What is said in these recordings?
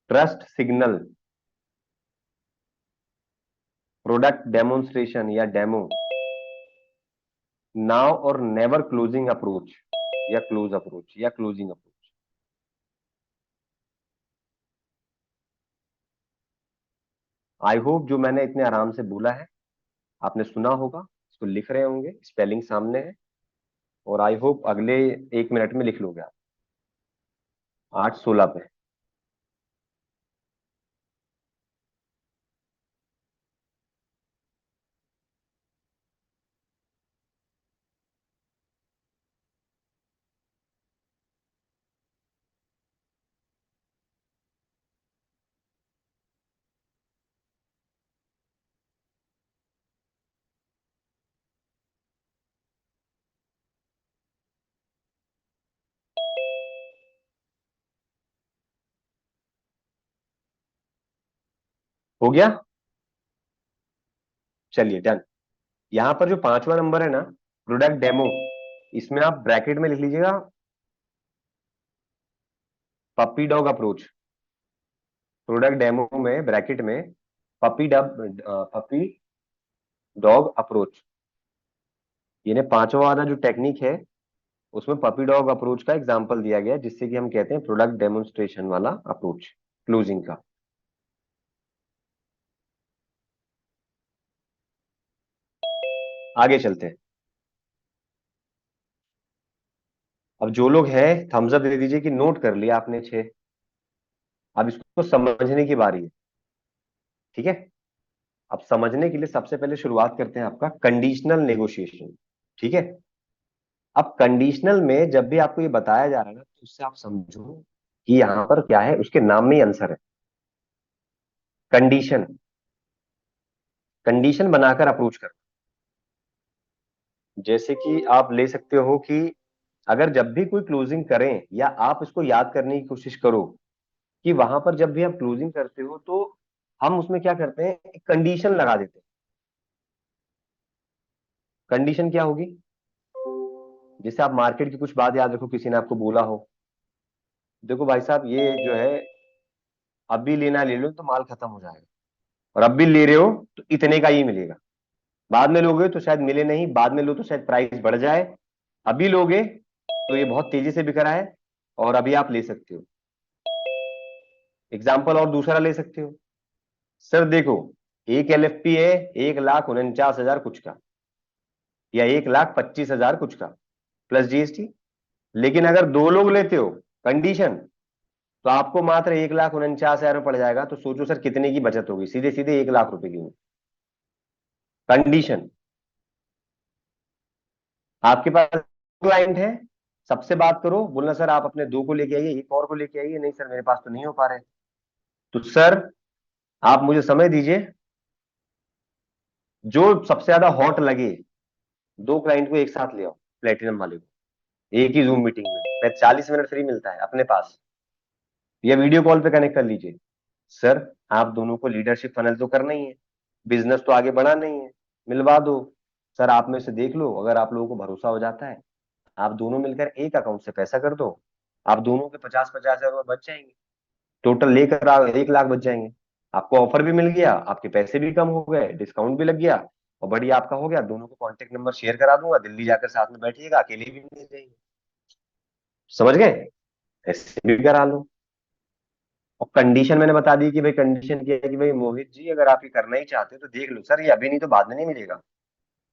Trust signal, product demonstration या demo, now और never closing approach या क्लोज अप्रोच या क्लोजिंग अप्रोच। आई होप जो मैंने इतने आराम से बोला है आपने सुना होगा, इसको लिख रहे होंगे, स्पेलिंग सामने है, और आई होप अगले 1 मिनट में लिख लोगे आप 8:16 पे। हो गया, चलिए डन। यहां पर जो 5वां नंबर है ना, प्रोडक्ट डेमो, इसमें आप ब्रैकेट में लिख लीजिएगा puppy dog approach. Product demo में ब्रैकेट में पपी डॉग अप्रोच, यानी 5वां वाला जो टेक्निक है उसमें पपी डॉग अप्रोच का एग्जांपल दिया गया है, जिससे कि हम कहते हैं प्रोडक्ट डेमोन्स्ट्रेशन वाला अप्रोच क्लोजिंग का। आगे चलते हैं। अब जो लोग हैं थम्स अप दे दीजिए कि नोट कर लिया आपने 6। अब इसको समझने की बारी है, ठीक है। अब समझने के लिए सबसे पहले शुरुआत करते हैं आपका कंडीशनल नेगोशिएशन, ठीक है। अब कंडीशनल में जब भी आपको ये बताया जा रहा है ना, तो उससे आप समझो कि यहां पर क्या है, उसके नाम में ही आंसर है। कंडीशन, कंडीशन बनाकर अप्रोच कर। जैसे कि आप ले सकते हो कि अगर जब भी कोई क्लोजिंग करें, या आप इसको याद करने की कोशिश करो कि वहां पर जब भी आप क्लोजिंग करते हो तो हम उसमें क्या करते हैं, एक कंडीशन लगा देते हैं। कंडीशन क्या होगी? जैसे आप मार्केट की कुछ बात याद रखो, किसी ने आपको बोला हो, देखो भाई साहब ये जो है, अभी लेना ले लो तो माल खत्म हो जाएगा, और अब भी ले रहे हो तो इतने का ही मिलेगा, बाद में लोगे तो शायद मिले नहीं, बाद में लो तो शायद प्राइस बढ़ जाए, अभी लोगे तो ये बहुत तेजी से बिक रहा है और अभी आप ले सकते हो। एग्जाम्पल और दूसरा ले सकते हो, सर देखो एक एलएफपी है 1,49,000 कुछ का, या 1,25,000 कुछ का प्लस जीएसटी, लेकिन अगर दो लोग लेते हो कंडीशन, तो आपको मात्र 1,49,000 में पड़ जाएगा। तो सोचो सर कितने की बचत होगी, सीधे सीधे 1,00,000 रुपए की। कंडीशन, आपके पास क्लाइंट है, सबसे बात करो, बोलना सर आप अपने 2 को लेके आइए, एक और को लेके आइए, नहीं सर मेरे पास तो नहीं हो पा रहे, तो सर आप मुझे समय दीजिए, जो सबसे ज्यादा हॉट लगे 2 क्लाइंट को एक साथ ले आओ, प्लेटिनम वाले को, एक ही जूम मीटिंग में 40 मिनट फ्री मिलता है अपने पास, या वीडियो कॉल पे कनेक्ट कर लीजिए। सर आप दोनों को लीडरशिप फनल तो करना ही है, बिजनेस तो आगे बढ़ाना ही है, मिलवा दो। सर आप में से देख लो, अगर आप लोगों को भरोसा हो जाता है, आप दोनों मिलकर एक अकाउंट से पैसा कर दो, आप दोनों के 50-50 हजार बच जाएंगे, टोटल लेकर 1,00,000 बच जाएंगे। आपको ऑफर भी मिल गया, आपके पैसे भी कम हो गए, डिस्काउंट भी लग गया, और बढ़िया आपका हो गया। दोनों को कांटेक्ट नंबर शेयर करा दूंगा, दिल्ली जाकर साथ में बैठिएगा, अकेले भी मिल जाएंगे। समझ गए? ऐसे भी करा लो। और कंडीशन मैंने बता दी कि भाई, कंडीशन क्या है कि भाई मोहित जी अगर आप ये करना ही चाहते हो तो देख लो सर, ये अभी नहीं तो बाद में नहीं मिलेगा।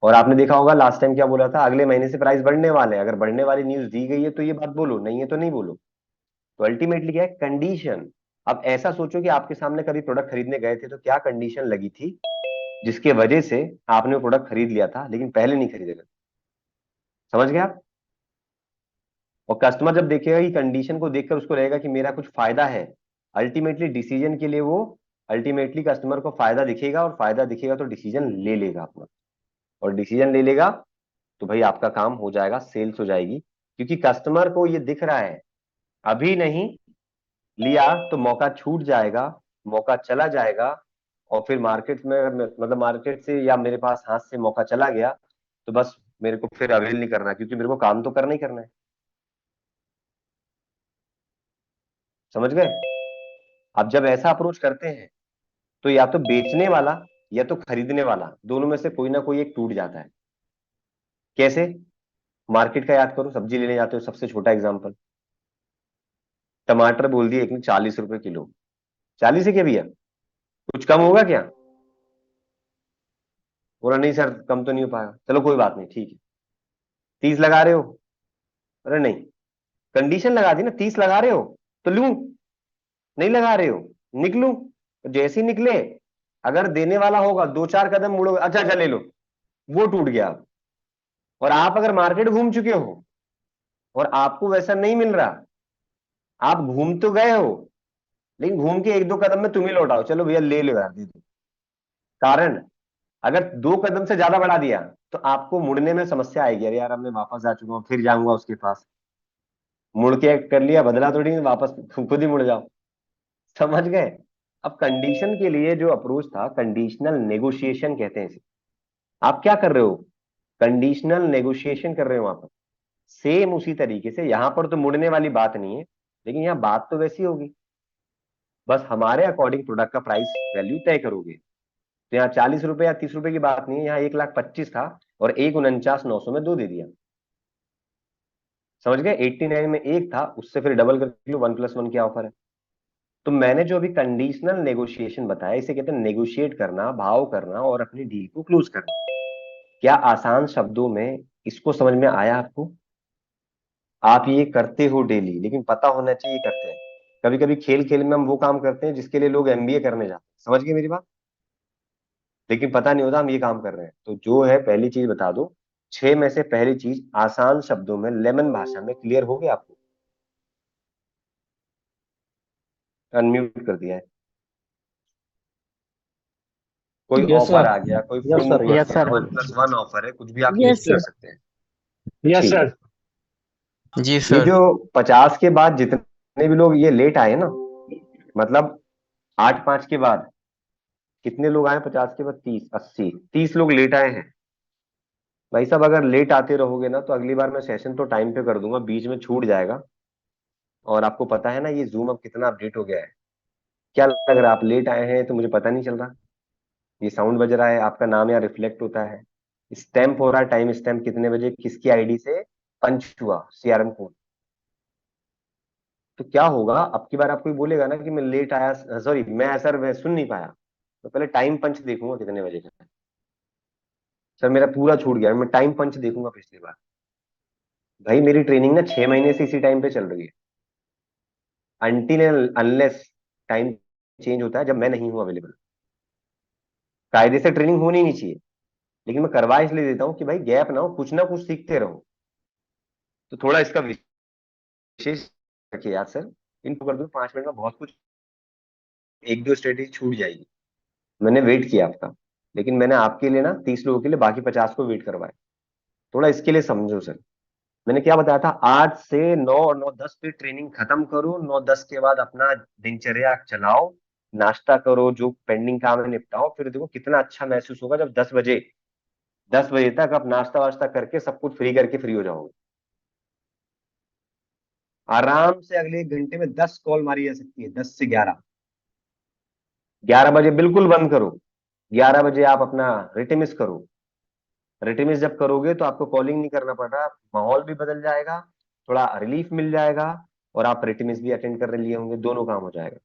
और आपने देखा होगा लास्ट टाइम क्या बोला था, अगले महीने से प्राइस बढ़ने वाले हैं, अगर बढ़ने वाली न्यूज दी गई है तो ये बात बोलो, नहीं है तो नहीं बोलो। तो अल्टीमेटली क्या है, कंडीशन। अब ऐसा सोचो कि आपके सामने कभी प्रोडक्ट खरीदने गए थे, तो क्या कंडीशन लगी थी जिसके वजह से आपने वो प्रोडक्ट खरीद लिया था, लेकिन पहले नहीं खरीदेगा। समझ गए आप? और कस्टमर जब देखेगा कि कंडीशन को देखकर उसको रहेगा कि मेरा कुछ फायदा है, अल्टीमेटली डिसीजन के लिए वो, अल्टीमेटली कस्टमर को फायदा दिखेगा, और फायदा दिखेगा तो डिसीजन ले लेगा अपना, और डिसीजन ले लेगा तो भाई आपका काम हो जाएगा, सेल्स हो जाएगी, क्योंकि कस्टमर को ये दिख रहा है अभी नहीं लिया तो मौका छूट जाएगा, मौका चला जाएगा, और फिर मार्केट में मतलब मार्केट से या मेरे पास हाथ से मौका चला गया, तो बस मेरे को फिर अवेल नहीं करना, क्योंकि मेरे को काम तो करना ही करना है। समझ गए? अब जब ऐसा अप्रोच करते हैं तो या तो बेचने वाला या तो खरीदने वाला, दोनों में से कोई ना कोई एक टूट जाता है। कैसे? मार्केट का याद करो, सब्जी लेने जाते हो, सबसे छोटा एग्जांपल, टमाटर बोल दिए एक ने 40 रुपए किलो। 40 है क्या भैया? कुछ कम होगा क्या? बोला नहीं सर, कम तो नहीं हो पाएगा। चलो कोई बात नहीं, ठीक है। 30 लगा रहे हो? अरे नहीं, कंडीशन लगा दी ना, 30 लगा रहे हो तो लूं, नहीं लगा रहे हो निकलूं। तो जैसे ही निकले, अगर देने वाला होगा, दो चार कदम मुड़ोगे, अच्छा अच्छा ले लो, वो टूट गया। और आप अगर मार्केट घूम चुके हो और आपको वैसा नहीं मिल रहा, आप घूम तो गए हो, लेकिन घूम के एक दो कदम में तुम्हें लौटाओ, चलो भैया ले लो यार, दे दो। कारण, अगर दो कदम से ज्यादा बढ़ा दिया तो आपको मुड़ने में समस्या आएगी। अरे यार अब मैं वापस आ चुका हूँ, फिर जाऊंगा उसके पास। मुड़ के कर लिया, बदला थोड़ी नहीं, वापस खुद ही मुड़ जाओ। समझ गए? अब कंडीशन के लिए जो अप्रोच था, कंडीशनल नेगोशिएशन कहते हैं इसे। आप क्या कर रहे हो? कंडीशनल नेगोशिएशन कर रहे हो वहां पर। सेम उसी तरीके से यहां पर तो मुड़ने वाली बात नहीं है, लेकिन यहाँ बात तो वैसी होगी। बस हमारे अकॉर्डिंग प्रोडक्ट का प्राइस वैल्यू तय करोगे। तो यहाँ 40 रुपए या 30 रुपए की बात नहीं है, यहाँ 1,25,000 था और 1,49,900 में दो दे दिया। समझ गए? 89 में एक था, उससे फिर डबल करके 1+1 क्या ऑफर है। तो मैंने जो अभी कंडीशनल नेगोशिएशन बताया, इसे कहते हैं नेगोशिएट करना, भाव करना और अपनी डील को क्लोज करना। क्या आसान शब्दों में इसको समझ में आया आपको? आप ये करते हो डेली, लेकिन पता होना चाहिए करते हैं। कभी कभी खेल खेल में हम वो काम करते हैं जिसके लिए लोग एमबीए करने जाते हैं। समझ गए मेरी बात? लेकिन पता नहीं होता हम ये काम कर रहे हैं। तो जो है, पहली चीज बता दो, छह में से पहली चीज आसान शब्दों में, लेमन भाषा में, क्लियर हो गया आपको? अनम्यूट कर दिया है। कोई यस ऑफर सर। आ गया, कोई यस फोन सर। बढ़ यस गया, सर। 1+1 ऑफर है, कुछ भी आप यस लिस्ट कर सर। सकते हैं। यस ठीक है। सर। जी ये सर। जो 50 के बाद जितने भी लोग ये लेट आए ना, मतलब 8-5 के बाद कितने लोग आए? 50 के बाद 30, 80, 30 लोग लेट आए हैं। भाई साहब अगर लेट आते रहोगे ना, तो अगली बार मैं सेशन तो टाइम पे कर दूंगा, बीच में छूट जाएगा। और आपको पता है ना ये जूम अब कितना अपडेट हो गया है। क्या लग रहा है आप लेट आए हैं तो मुझे पता नहीं चल रहा? ये साउंड बज रहा है, आपका नाम यहाँ रिफ्लेक्ट होता है, स्टैम्प हो रहा है, टाइम स्टैम्प कितने बजे किसकी आईडी से पंच हुआ सीआरएम कोड। तो क्या होगा, अब की बार आप कोई बोलेगा ना कि मैं लेट आया, सॉरी मैं सर मैं सुन नहीं पाया, तो पहले टाइम पंच देखूंगा कितने बजे का है। सर मेरा पूरा छूट गया, मैं टाइम पंच देखूंगा पिछली बार। भाई मेरी ट्रेनिंग ना 6 महीने से इसी टाइम पे चल रही है, अनटिल अनलेस टाइम चेंज होता है जब मैं नहीं हूं अवेलेबल। कायदे से ट्रेनिंग होनी नहीं चाहिए, लेकिन मैं करवा इसलिए देता हूँ कि भाई गैप ना कुछ सीखते रहो। तो थोड़ा इसका विशेष रखिए याद सर। इनको कर दूं 5 मिनट में बहुत कुछ, एक दो स्ट्रेटेजी छूट जाएगी। मैंने वेट किया आपका, लेकिन मैंने आपके लिए ना 30 लोगों के लिए बाकी 50 को वेट करवाया। थोड़ा इसके लिए समझो सर। मैंने क्या बताया था, 8 से 9 और 9:10 पे ट्रेनिंग खत्म करो, 9:10 के बाद अपना दिनचर्या चलाओ, नाश्ता करो, जो पेंडिंग काम है निपटाओ, फिर देखो कितना अच्छा महसूस होगा जब 10 बजे तक आप नाश्ता वास्ता करके सब कुछ फ्री करके फ्री हो जाओगे। आराम से अगले 1 घंटे में 10 कॉल मारी जा सकती है, 10 से 11। 11 बजे बिल्कुल बंद करो, 11 बजे आप अपना रिटिमिस करो। रिटिमिस जब करोगे तो आपको कॉलिंग नहीं करना पड़ रहा, माहौल भी बदल जाएगा, थोड़ा रिलीफ मिल जाएगा, और आप रिटिमिस भी अटेंड कर लिए होंगे, दोनों काम हो जाएगा।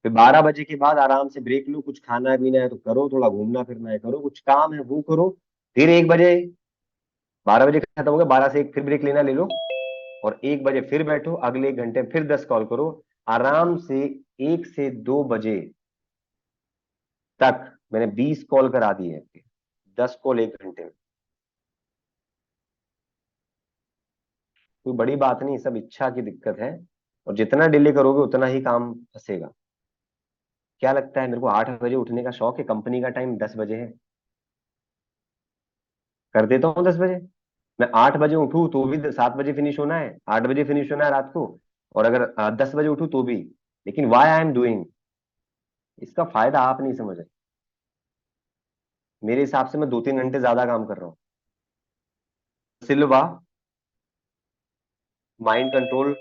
फिर 12 बजे के बाद आराम से ब्रेक लो, कुछ खाना है पीना है तो करो, थोड़ा घूमना फिरना है करो, कुछ काम है वो करो। फिर 1 बजे, 12 बजे खत्म हो गया, 12 से 1 फिर ब्रेक लेना ले लो, और 1 बजे फिर बैठो, अगले 1 घंटे में फिर 10 कॉल करो आराम से। 1 से 2 बजे तक मैंने 20 कॉल करा दी है, 10 कॉल 1 घंटे में। कोई बड़ी बात नहीं, सब इच्छा की दिक्कत है, और जितना डिले करोगे उतना ही काम फंसेगा। क्या लगता है मेरे को 8 बजे उठने का शौक है? कंपनी का टाइम 10 बजे है, कर देता हूँ 10 बजे। मैं 8 बजे उठूँ तो भी 7 बजे फिनिश होना है, 8 बजे फिनिश होना है रात को। और अगर 10 बजे उठूँ तो भी। लेकिन वाई आई एम डूइंग, इसका फायदा आप नहीं समझ रहे। मेरे हिसाब से मैं 2-3 घंटे ज्यादा काम कर रहा हूँ। Silva mind control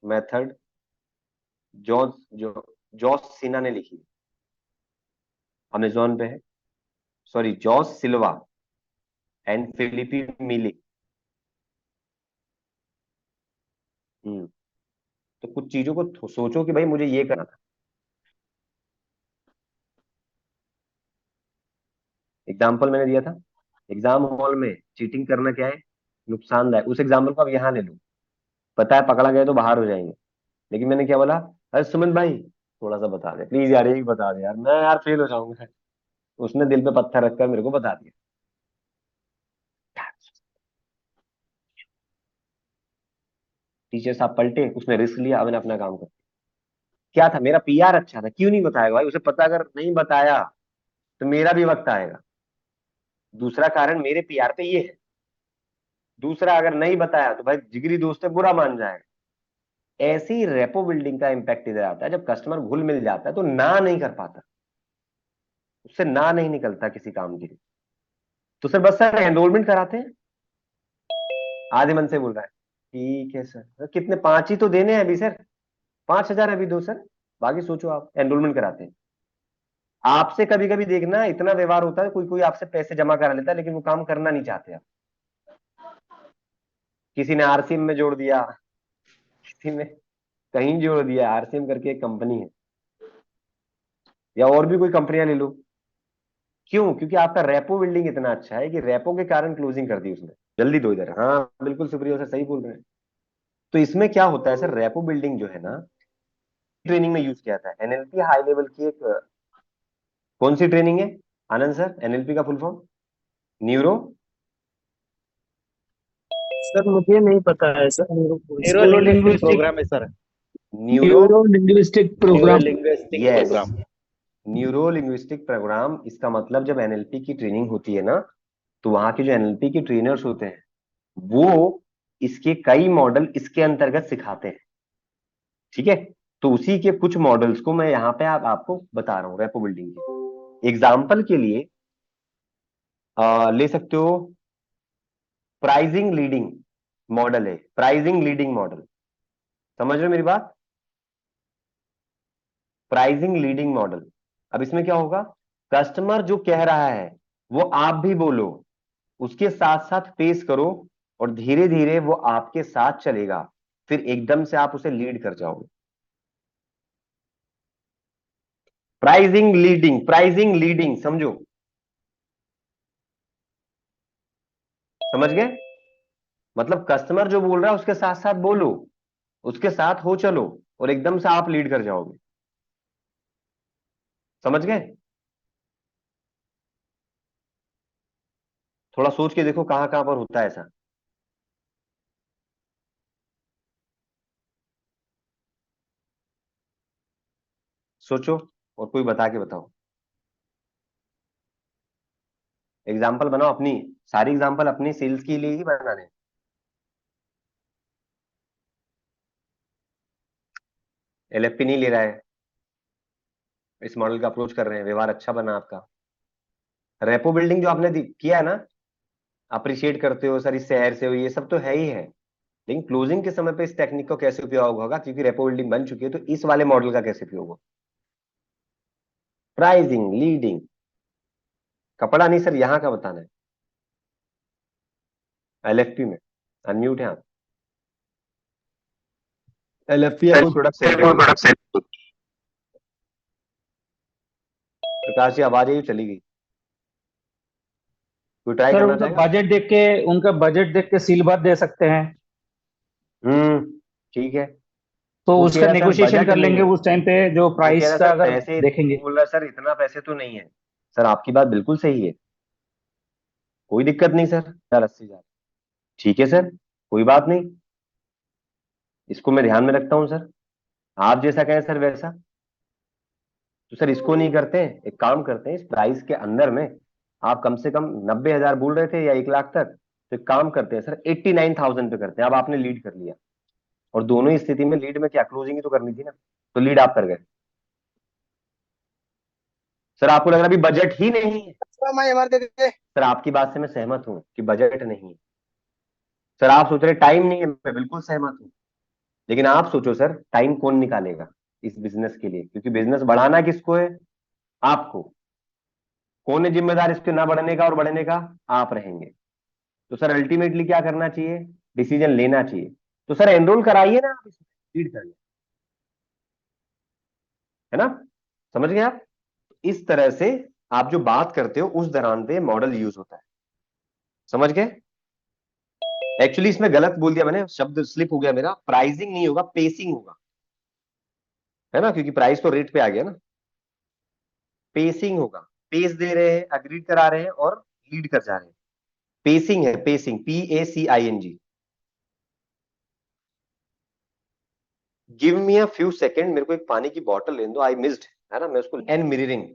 method, John जो जॉस सिन्हा ने लिखी है, अमेजोन पे है। Sorry, Jose Silva and Philip Miele. हम्म। तो कुछ चीजों को सोचो कि भाई मुझे ये करना था। एग्जाम्पल मैंने दिया था, एग्जाम हॉल में चीटिंग करना क्या है, नुकसानदायक। उस एग्जाम्पल को अब यहाँ ले लो। पता है पकड़ा गया तो बाहर हो जाएंगे, लेकिन मैंने क्या बोला, अरे सुमन भाई थोड़ा सा बता दे प्लीज यार, यही बता दे यार, मैं यार फेल हो जाऊंगा। उसने दिल पे पत्थर रखकर मेरे को बता दिया। टीचर साहब पलटे, उसने रिस्क लिया, अब मैंने अपना काम कर। क्या था, मेरा पीआर अच्छा था, क्यों नहीं बताएगा भाई, उसे पता अगर नहीं बताया तो मेरा भी वक्त आएगा। दूसरा कारण मेरे पीआर पे ये है। दूसरा, अगर नहीं बताया तो भाई जिगरी दोस्त है, बुरा मान जाएगा। ऐसी रेपो बिल्डिंग का इंपैक्ट इधर आता है, जब कस्टमर घुल मिल जाता है तो ना नहीं कर पाता, उससे ना नहीं निकलता किसी काम के लिए। तो सर बस सर एनरोलमेंट कराते हैं, आधे मन से बोल रहा है ठीक है सर, कितने, 5 ही तो देने हैं अभी सर, 5,000 अभी दो सर, बाकी सोचो। आप एनरोलमेंट कराते हैं। आपसे कभी कभी देखना इतना व्यवहार होता है, कोई कोई आपसे पैसे जमा करा लेता है लेकिन वो काम करना नहीं चाहते आप। किसी ने आरसीएम में जोड़ दिया, किसी ने कहीं जोड़ दिया, आरसीएम करके एक कंपनी है, या और भी कोई कंपनियां ले लो। क्यों? क्योंकि आपका रेपो बिल्डिंग इतना अच्छा है कि रेपो के कारण क्लोजिंग कर दी उसने। जल्दी दो इधर, हाँ बिल्कुल सुप्रियो सर सही बोल रहे हैं। तो इसमें क्या होता है सर, रेपो बिल्डिंग जो है ना, ट्रेनिंग में यूज किया था एनएलपी हाई लेवल की एक, कौन सी ट्रेनिंग है आनंद सर, एनएलपी का फुल फॉर्म? न्यूरो सर मुझे नहीं पता है sir, neuro school linguistic linguistic, program है sir. Neuro neuro linguistic neuro program. Linguistic yes, program. Neuro linguistic program. इसका मतलब जब एनएलपी की ट्रेनिंग होती है ना, तो वहां के जो एनएलपी के ट्रेनर्स होते हैं वो इसके कई मॉडल इसके अंतर्गत सिखाते हैं। ठीक है, तो उसी के कुछ मॉडल्स को मैं यहाँ पे आपको बता रहा हूँ रेपो बिल्डिंग के एग्जाम्पल के लिए। ले सकते हो, प्राइजिंग लीडिंग मॉडल है, प्राइजिंग लीडिंग मॉडल। समझ रहे हो मेरी बात? Pricing leading model. अब इसमें क्या होगा, कस्टमर जो कह रहा है वो आप भी बोलो, उसके साथ साथ पेश करो, और धीरे धीरे वो आपके साथ चलेगा, फिर एकदम से आप उसे लीड कर जाओगे। प्राइजिंग लीडिंग समझो, समझ गए? मतलब कस्टमर जो बोल रहा है उसके साथ साथ बोलो, उसके साथ हो चलो, और एकदम से आप लीड कर जाओगे। समझ गए? थोड़ा सोच के देखो कहां कहां पर होता है ऐसा। सोचो और कोई बता के बताओ। एग्जाम्पल बनाओ अपनी, सारी एग्जाम्पल अपनी सेल्स के लिए ही बनाने। एलएफपी नहीं ले रहा है, इस मॉडल का अप्रोच कर रहे हैं, व्यवहार अच्छा बना आपका। रेपो बिल्डिंग जो आपने किया है ना, अप्रिशिएट करते हो सर, इस शहर से हो, ये सब तो है ही है, लेकिन क्लोजिंग के समय पे इस टेक्निक का कैसे उपयोग होगा, क्योंकि रेपो बिल्डिंग बन चुकी है, तो इस वाले मॉडल का कैसे उपयोग होगा? प्राइसिंग लीडिंग, कपड़ा नहीं सर, यहाँ का बताना है। एलएफपी में अनम्यूट है आप, एलएफपी या कोई प्रोडक्ट सेल कर रहे हो? प्रकाश जी आवाज ही चली गई, कोई ट्राई सर करना उनका चाहेगा? बजट देख के, उनका बजट देख के सील बात दे सकते हैं, हम्म, ठीक है। तो वो कह उसका रहा सर नेगोशिएशन बजट कर नहीं लेंगे है, उस टाइम पे, जो वो कह प्राइस रहा का सर अगर पैसे, देखेंगे। वो बोल रहा सर इतना पैसे तो नहीं है। सर आपकी बात बिल्कुल सही है, कोई दिक्कत नहीं सर, 80,000 ठीक है सर, कोई बात नहीं, इसको मैं ध्यान में रखता हूँ सर, आप जैसा कहें सर वैसा। तो सर इसको नहीं करते हैं, एक काम करते हैं, इस प्राइस के अंदर में आप कम से कम 90,000 बोल रहे थे या 1 लाख तक, तो एक काम करते हैं सर 89,000 पे करते हैं। अब आपने लीड कर लिया, और दोनों ही स्थिति में लीड में क्या, क्लोजिंग ही तो करनी थी ना, तो लीड आप कर गए। सर आपको लग रहा है अभी बजट ही नहीं है, सर आपकी बात से मैं सहमत हूं कि बजट नहीं है। सर आप सोच रहे टाइम नहीं है, मैं बिल्कुल सहमत हूं, लेकिन आप सोचो सर टाइम कौन निकालेगा? इस बिजनेस के लिए, क्योंकि बिजनेस बढ़ाना किसको है? आपको। कौन है जिम्मेदार इसके ना बढ़ने का और बढ़ने का? आप रहेंगे। तो सर अल्टीमेटली क्या करना चाहिए? डिसीजन लेना चाहिए। तो सर एनरोल कराइए ना, आप इसमें लीड करिए, है ना? समझ गए आप? इस तरह से आप जो बात करते हो उस दौरान पे मॉडल यूज होता है। समझ गए? एक्चुअली इसमें गलत बोल दिया मैंने, शब्द स्लिप हो गया मेरा। प्राइसिंग नहीं होगा, पेसिंग होगा, है ना? क्योंकि प्राइस तो रेट पे आ गया ना। पेसिंग होगा। पेस दे रहे हैं, अग्रीड करा रहे हैं और लीड कर जा रहे हैं। पेसिंग है, pacing, PACING। Give me a few second, मेरे को एक पानी की बोतल लेने दो, आई मिस्ड, है ना? मैं उसको एंड मिररिंग।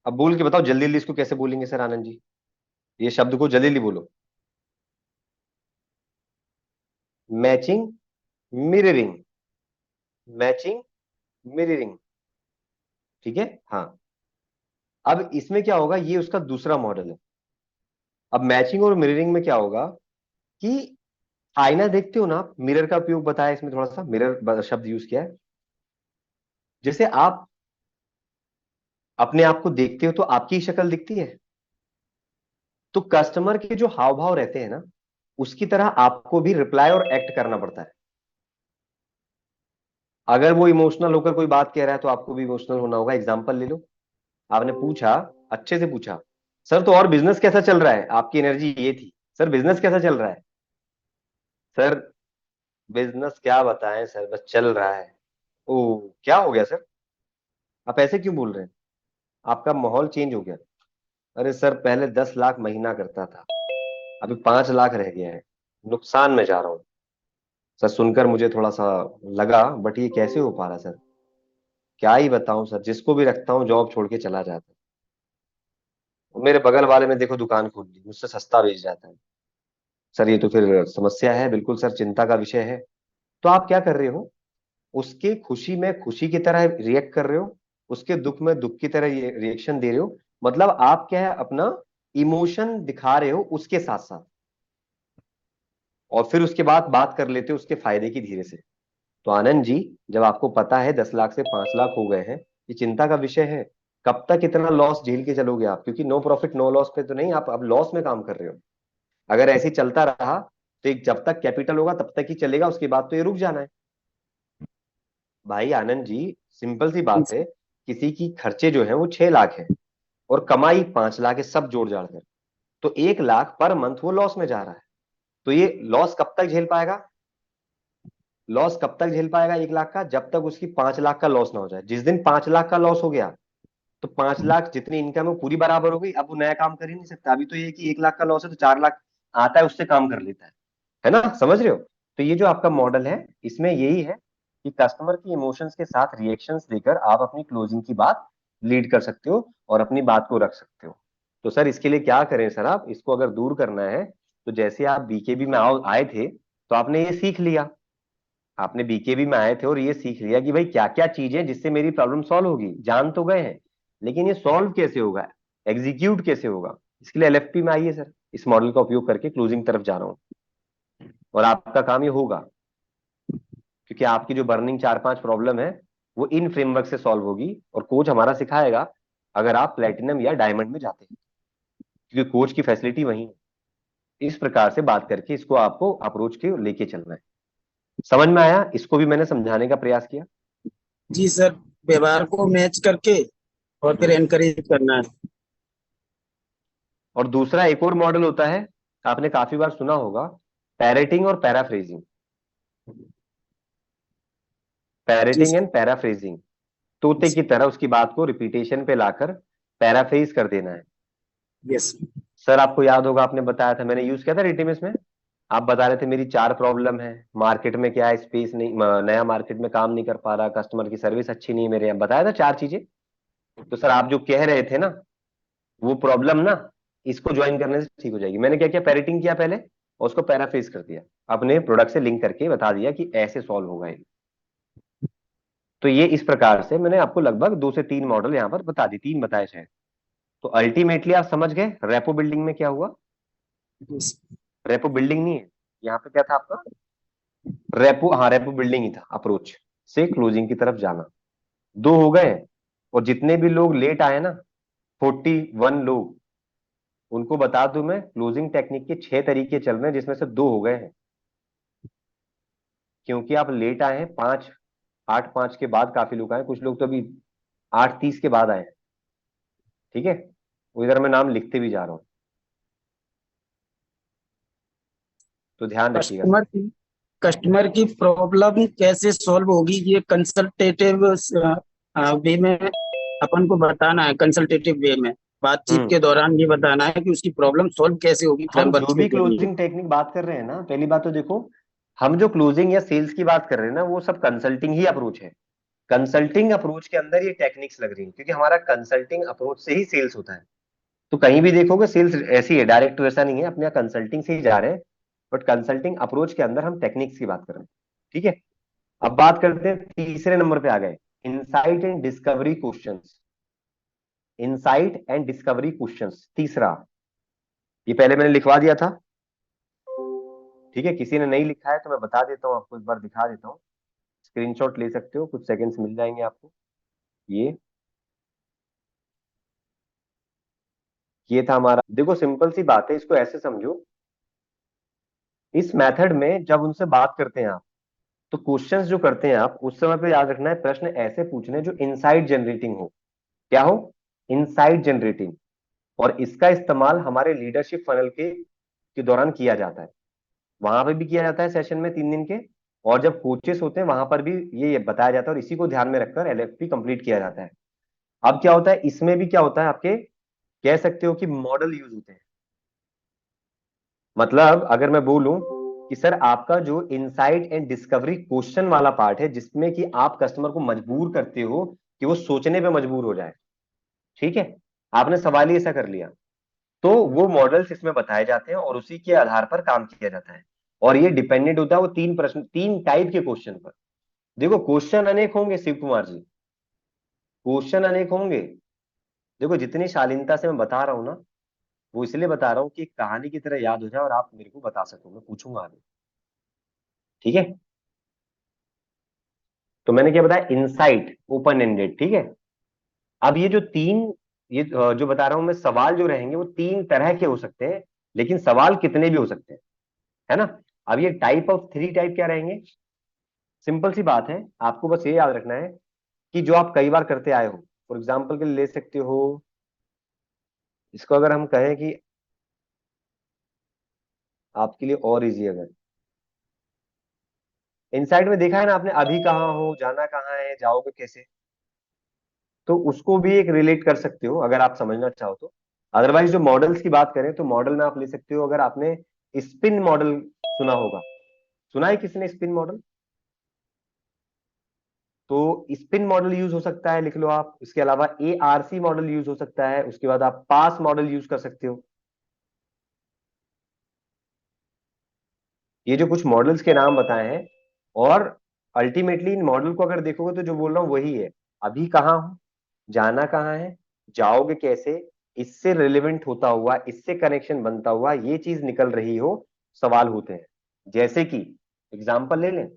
अब बोल के बताओ जल्दी जल्दी इसको कैसे बोलेंगे सर आनंद जी? ये शब्द को जल्दी जल्दी बोलो। Matching, mirroring. Matching, mirroring. ठीक है, हाँ। अब इसमें क्या होगा, ये उसका दूसरा मॉडल है। अब मैचिंग और मिररिंग में क्या होगा कि आईना देखते हो ना आप, मिरर का उपयोग बताया इसमें, थोड़ा सा मिरर शब्द यूज किया है। जैसे आप अपने आप को देखते हो तो आपकी ही शक्ल दिखती है। तो कस्टमर के जो हाव भाव रहते हैं ना, उसकी तरह आपको भी रिप्लाई और एक्ट करना पड़ता है। अगर वो इमोशनल होकर कोई बात कह रहा है तो आपको भी इमोशनल होना होगा। एग्जांपल ले लो, आपने पूछा, अच्छे से पूछा, सर तो और बिजनेस कैसा चल रहा है? आपकी एनर्जी ये थी, सर बिजनेस कैसा चल रहा है? सर बिजनेस क्या बताएं सर, बस चल रहा है। ओ, क्या हो गया सर? आप ऐसे क्यों बोल रहे हैं? आपका माहौल चेंज हो गया। अरे सर पहले 10 लाख महीना करता था, अभी 5 लाख रह गया है, नुकसान में जा रहा हूँ। सर सुनकर मुझे थोड़ा सा लगा, बट ये कैसे हो पा रहा सर? क्या ही बताऊं सर, जिसको भी रखता हूँ जॉब छोड़ के चला जाता है। मेरे बगल वाले ने देखो दुकान खोल ली, मुझसे सस्ता बेच जाता है। सर ये तो फिर समस्या है, बिल्कुल सर चिंता का विषय है। तो आप क्या कर रहे हो? उसके खुशी में खुशी की तरह रिएक्ट कर रहे हो, उसके दुख में दुख की तरह रिएक्शन दे रहे हो। मतलब आप क्या है, अपना इमोशन दिखा रहे हो उसके साथ साथ, और फिर उसके बाद बात कर लेते हो उसके फायदे की धीरे से। तो आनंद जी, जब आपको पता है 10 लाख से 5 लाख हो गए हैं, ये चिंता का विषय है। कब तक इतना लॉस झेल के चलोगे आप? क्योंकि नो प्रॉफिट नो लॉस पे तो नहीं, आप अब लॉस में काम कर रहे हो। अगर ऐसे ही चलता रहा तो एक जब तक कैपिटल होगा तब तक ही चलेगा, उसके बाद तो ये रुक जाना है। भाई आनंद जी, सिंपल सी बात है, किसी की खर्चे जो है वो 6 लाख है और कमाई 5 लाख है, सब जोड़ जाड़ कर, तो 1 लाख पर मंथ वो लॉस में जा रहा है। तो ये लॉस कब तक झेल पाएगा? लॉस कब तक झेल पाएगा 1 लाख का? जब तक उसकी 5 लाख का लॉस ना हो जाए। जिस दिन 5 लाख का लॉस हो गया तो 5 लाख जितनी इनकम है वो पूरी बराबर हो गई, अब वो नया काम कर ही नहीं सकता। अभी तो ये है कि 1 लाख का लॉस है तो 4 लाख आता है, उससे काम कर लेता है ना? समझ रहे हो? तो ये जो आपका मॉडल है, इसमें यही है कि कस्टमर की इमोशंस के साथ रिएक्शंस देकर आप अपनी क्लोजिंग की बात लीड कर सकते हो और अपनी बात को रख सकते हो। तो सर इसके लिए क्या करें सर? आप इसको अगर दूर करना है तो जैसे आप बीकेबी में आए थे तो आपने ये सीख लिया, आपने बीकेबी में आए थे और ये सीख लिया कि भाई क्या क्या चीजें जिससे मेरी प्रॉब्लम सॉल्व होगी, जान तो गए हैं, लेकिन ये सॉल्व कैसे होगा, एग्जीक्यूट कैसे होगा? इसके लिए LFP में आइए सर, इस मॉडल का उपयोग करके क्लोजिंग तरफ जा रहा हूं और आपका काम ये होगा, क्योंकि आपकी जो बर्निंग 4-5 प्रॉब्लम है वो इन फ्रेमवर्क से सॉल्व होगी और कोच हमारा सिखाएगा, अगर आप प्लेटिनम या डायमंड में जाते हैं, क्योंकि कोच की फैसिलिटी वही है। इस प्रकार से बात करके इसको आपको अप्रोच के लेके चलना है। समझ में आया? इसको भी मैंने समझाने का प्रयास किया। जी सर, व्यवहार को मैच करके और फिर एनकरेज करना है। और दूसरा एक और मॉडल होता है, आपने काफी बार सुना होगा, पैरेटिंग और पैराफ्रेजिंग। जी पैरेटिंग सर। एंड पैराफ्रेजिंग, तोते की तरह उसकी बात को रिपीटेशन पे लाकर पैराफ्रेज कर देना है। यस। सर आपको याद होगा, आपने बताया था, मैंने यूज किया था रिटीमिस में। आप बता रहे थे मेरी 4 प्रॉब्लम है, मार्केट में क्या है, स्पेस नहीं, नया मार्केट में काम नहीं कर पा रहा, कस्टमर की सर्विस अच्छी नहीं है मेरे यहाँ, बताया था 4 चीजें। तो सर आप जो कह रहे थे ना, वो प्रॉब्लम ना इसको ज्वाइन करने से ठीक हो जाएगी। मैंने क्या किया, पैरेटिंग किया पहले और उसको पैराफ्रेज कर दिया, अपने प्रोडक्ट से लिंक करके बता दिया कि ऐसे सॉल्व होगा ये। तो ये इस प्रकार से मैंने आपको लगभग 2 से 3 मॉडल यहाँ पर बता दी, 3 बताए शायद। तो अल्टीमेटली आप समझ गए रेपो बिल्डिंग में क्या हुआ? यस। रेपो बिल्डिंग नहीं है, यहाँ पे क्या था आपका, रेपो, हाँ रेपो बिल्डिंग ही था, अप्रोच से क्लोजिंग की तरफ जाना। दो हो गए। और जितने भी लोग लेट आए ना, 41 लोग, उनको बता दूं मैं, क्लोजिंग टेक्निक के 6 तरीके चल रहे हैं जिसमें से 2 हो गए हैं। क्योंकि आप लेट आए हैं, 8:05 के बाद काफी लोग आए, कुछ लोग तो अभी 8:30 के बाद आए हैं। ठीक है, वो इधर मैं नाम लिखते भी जा रहा हूँ, तो ध्यान रखिएगा कस्टमर सर। की कस्टमर की प्रॉब्लम कैसे सॉल्व होगी, ये कंसल्टेटिव वे में अपन को बताना है। कंसल्टेटिव वे में बातचीत हम्म के दौरान ये बताना है कि उसकी प्रॉब्लम सॉल्व कैसे होगी हम फ्रेमवर्क जो के भी जरिए। क्लोजिंग टेक्निक बात कर रहे हैं ना, पहली बात तो देखो, हम जो क्लोजिंग या सेल्स की बात कर रहे हैं ना, वो सब कंसल्टिंग ही अप्रोच है। कंसल्टिंग अप्रोच के अंदर ये टेक्निक्स लग रही है, क्योंकि हमारा कंसल्टिंग अप्रोच से ही सेल्स होता है। तो कहीं भी देखोगे सेल्स ऐसी है, डायरेक्ट तो ऐसा नहीं है, अपने यहाँ कंसल्टिंग से ही जा रहे हैं। बट कंसल्टिंग अप्रोच के अंदर हम टेक्निक्स की बात कर रहे हैं। ठीक है, अब बात करते हैं, तीसरे नंबर पे आ गए, insight and discovery questions. Insight and discovery questions तीसरा, ये पहले मैंने लिखवा दिया था। ठीक है, किसी ने नहीं लिखा है तो मैं बता देता हूँ आपको, एक बार दिखा देता हूँ। स्क्रीनशॉट ले सकते हो, कुछ सेकंड्स मिल जाएंगे आपको। ये था हमारा, देखो सिंपल सी बात है, इसको ऐसे समझो। इस मेथड में जब उनसे बात करते हैं आप, तो क्वेश्चंस जो करते हैं आप, उस समय पे याद रखना है, प्रश्न ऐसे पूछने हैं जो इनसाइट जनरेटिंग हो। क्या हो? Insight generating. और इसका इस्तेमाल हमारे लीडरशिप फनल के दौरान किया जाता है। वहां पे भी किया जाता है सेशन में 3 दिन के। और जब कोचेस होते हैं वहां पर भी ये बताया जाता है, और इसी को ध्यान में रखकर एलएफपी कंप्लीट किया जाता है। अब क्या होता है इसमें भी, क्या होता है आपके, कह सकते हो कि मॉडल यूज होते हैं। मतलब अगर मैं बोलूं कि सर आपका जो इनसाइट एंड डिस्कवरी क्वेश्चन वाला पार्ट है, जिसमें कि आप कस्टमर को मजबूर करते हो कि वो सोचने पे मजबूर हो जाए। ठीक है, आपने सवाल ही ऐसा कर लिया, तो वो मॉडल्स इसमें बताए जाते हैं और उसी के आधार पर काम किया जाता है। और ये डिपेंडेंट होता है वो 3 प्रश्न, 3 टाइप के क्वेश्चन पर। देखो क्वेश्चन अनेक होंगे शिव कुमार जी, क्वेश्चन अनेक होंगे। देखो जितनी शालीनता से मैं बता रहा हूं ना, वो इसलिए बता रहा हूं कि एक कहानी की तरह याद हो जाए और आप मेरे को बता सको, मैं पूछूंगा आगे। ठीक है, तो मैंने क्या बताया, इनसाइट ओपन एंडेड। ठीक है, अब ये जो तीन, ये जो बता रहा हूं मैं, सवाल जो रहेंगे वो 3 तरह के हो सकते हैं, लेकिन सवाल कितने भी हो सकते हैं, है ना। अब ये टाइप ऑफ 3 टाइप क्या रहेंगे, सिंपल सी बात है, आपको बस ये याद रखना है कि जो आप कई बार करते आए हो। फॉर एग्जाम्पल के लिए ले सकते हो, इसको अगर हम कहें कि आपके लिए और इजी, अगर इनसाइट में देखा है ना आपने, अभी कहाँ हो, जाना कहाँ है, जाओगे कैसे, तो उसको भी एक रिलेट कर सकते हो अगर आप समझना चाहो तो। अदरवाइज जो मॉडल्स की बात करें, तो मॉडल में आप ले सकते हो, अगर आपने स्पिन मॉडल सुना होगा, सुना है किसने स्पिन मॉडल, तो स्पिन मॉडल यूज हो सकता है, लिख लो आप। इसके अलावा ARC मॉडल यूज हो सकता है, उसके बाद आप पास मॉडल यूज कर सकते हो। ये जो कुछ मॉडल्स के नाम बताए हैं, और अल्टीमेटली इन मॉडल को अगर देखोगे तो जो बोल रहा हूं वही है। अभी कहाँ हो, जाना कहाँ है, जाओगे कैसे, इससे रिलेवेंट होता हुआ, इससे कनेक्शन बनता हुआ ये चीज निकल रही हो, सवाल होते हैं। जैसे कि एग्जांपल ले लें,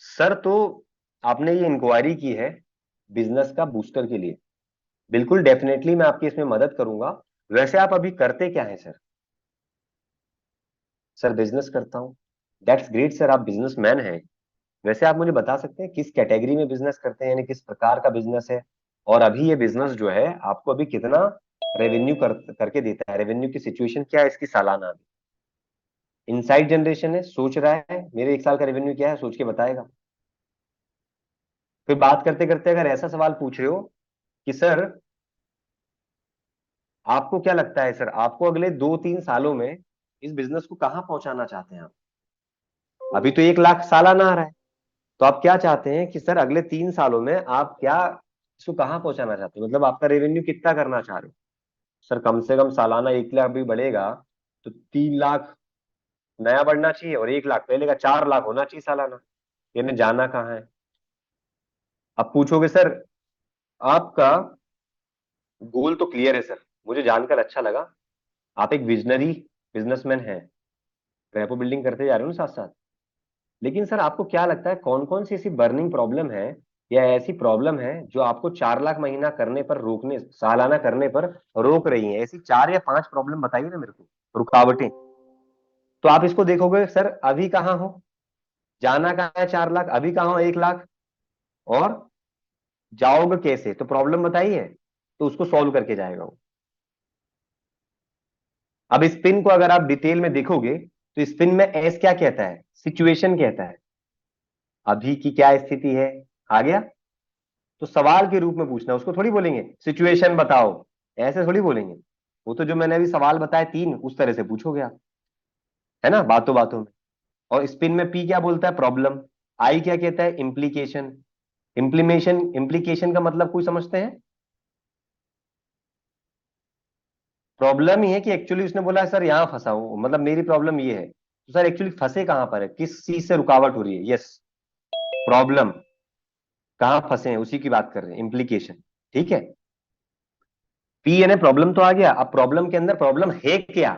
सर तो आपने ये इंक्वायरी की है बिजनेस का बूस्टर के लिए, बिल्कुल डेफिनेटली मैं आपकी इसमें मदद करूंगा। वैसे आप अभी करते क्या है सर? सर बिजनेस करता हूँ। दैट्स ग्रेट सर, आप बिजनेसमैन हैं। वैसे आप मुझे बता सकते हैं किस कैटेगरी में बिजनेस करते हैं, यानी किस प्रकार का बिजनेस है, और अभी ये बिजनेस जो है आपको अभी कितना रेवेन्यू करके देता है, रेवेन्यू की सिचुएशन क्या है इसकी सालाना अभी। इनसाइट जनरेशन है, सोच रहा है मेरे 1 साल का रेवेन्यू क्या है, सोच के बताएगा। फिर बात करते करते अगर ऐसा सवाल पूछ रहे हो कि सर आपको क्या लगता है, सर आपको अगले 2-3 सालों में इस बिजनेस को कहां पहुंचाना चाहते हैं आप? अभी तो 1 लाख सालाना आ रहा है, तो आप क्या चाहते हैं कि सर अगले 3 सालों में आप क्या इसको कहां पहुंचाना चाहते हो, मतलब आपका रेवेन्यू कितना करना चाह रहे हो? सर कम से कम सालाना 1 लाख भी बढ़ेगा तो 3 लाख नया बढ़ना चाहिए, और 1 लाख पहले का 4 लाख होना चाहिए सालाना। यानी जाना कहाँ है? अब पूछोगे सर आपका गोल तो क्लियर है सर, मुझे जानकर अच्छा लगा, आप एक विजनरी बिजनेसमैन हैं। रेपो बिल्डिंग करते जा रहे हो ना साथ साथ। लेकिन सर आपको क्या लगता है कौन कौन सी ऐसी बर्निंग प्रॉब्लम है या ऐसी प्रॉब्लम है जो आपको 4 लाख महीना करने पर रोकने, सालाना करने पर रोक रही है? ऐसी 4 या 5 प्रॉब्लम बताइए ना मेरे को, रुकावटें। तो आप इसको देखोगे सर, अभी कहाँ हो, जाना कहाँ है 4 लाख, अभी कहाँ हो 1 लाख, और जाओगे कैसे, तो प्रॉब्लम बताइए, तो उसको सॉल्व करके जाएगा वो। अब स्पिन को अगर आप डिटेल में देखोगे तो स्पिन में एस क्या कहता है, सिचुएशन कहता है, अभी की क्या स्थिति है, आ गया। तो सवाल के रूप में पूछना, उसको थोड़ी बोलेंगे सिचुएशन बताओ, ऐसे थोड़ी बोलेंगे। वो तो जो मैंने अभी सवाल बताया 3, उस तरह से पूछोगे आप, है ना, बातों बातों में। और स्पिन में पी क्या बोलता है, प्रॉब्लम। आई क्या कहता है, इम्प्लीकेशन। इम्प्लीकेशन का मतलब कोई समझते हैं? प्रॉब्लम ही है कि एक्चुअली उसने बोला है सर यहां फंसा हूं, मतलब मेरी प्रॉब्लम ये है, तो सर एक्चुअली फंसे कहां पर है, किस चीज से रुकावट हो रही है, यस, प्रॉब्लम, कहां फंसे हैं उसी की बात कर रहे हैं, इम्प्लीकेशन। ठीक है, पी यानी प्रॉब्लम तो आ गया, अब प्रॉब्लम के अंदर प्रॉब्लम है क्या,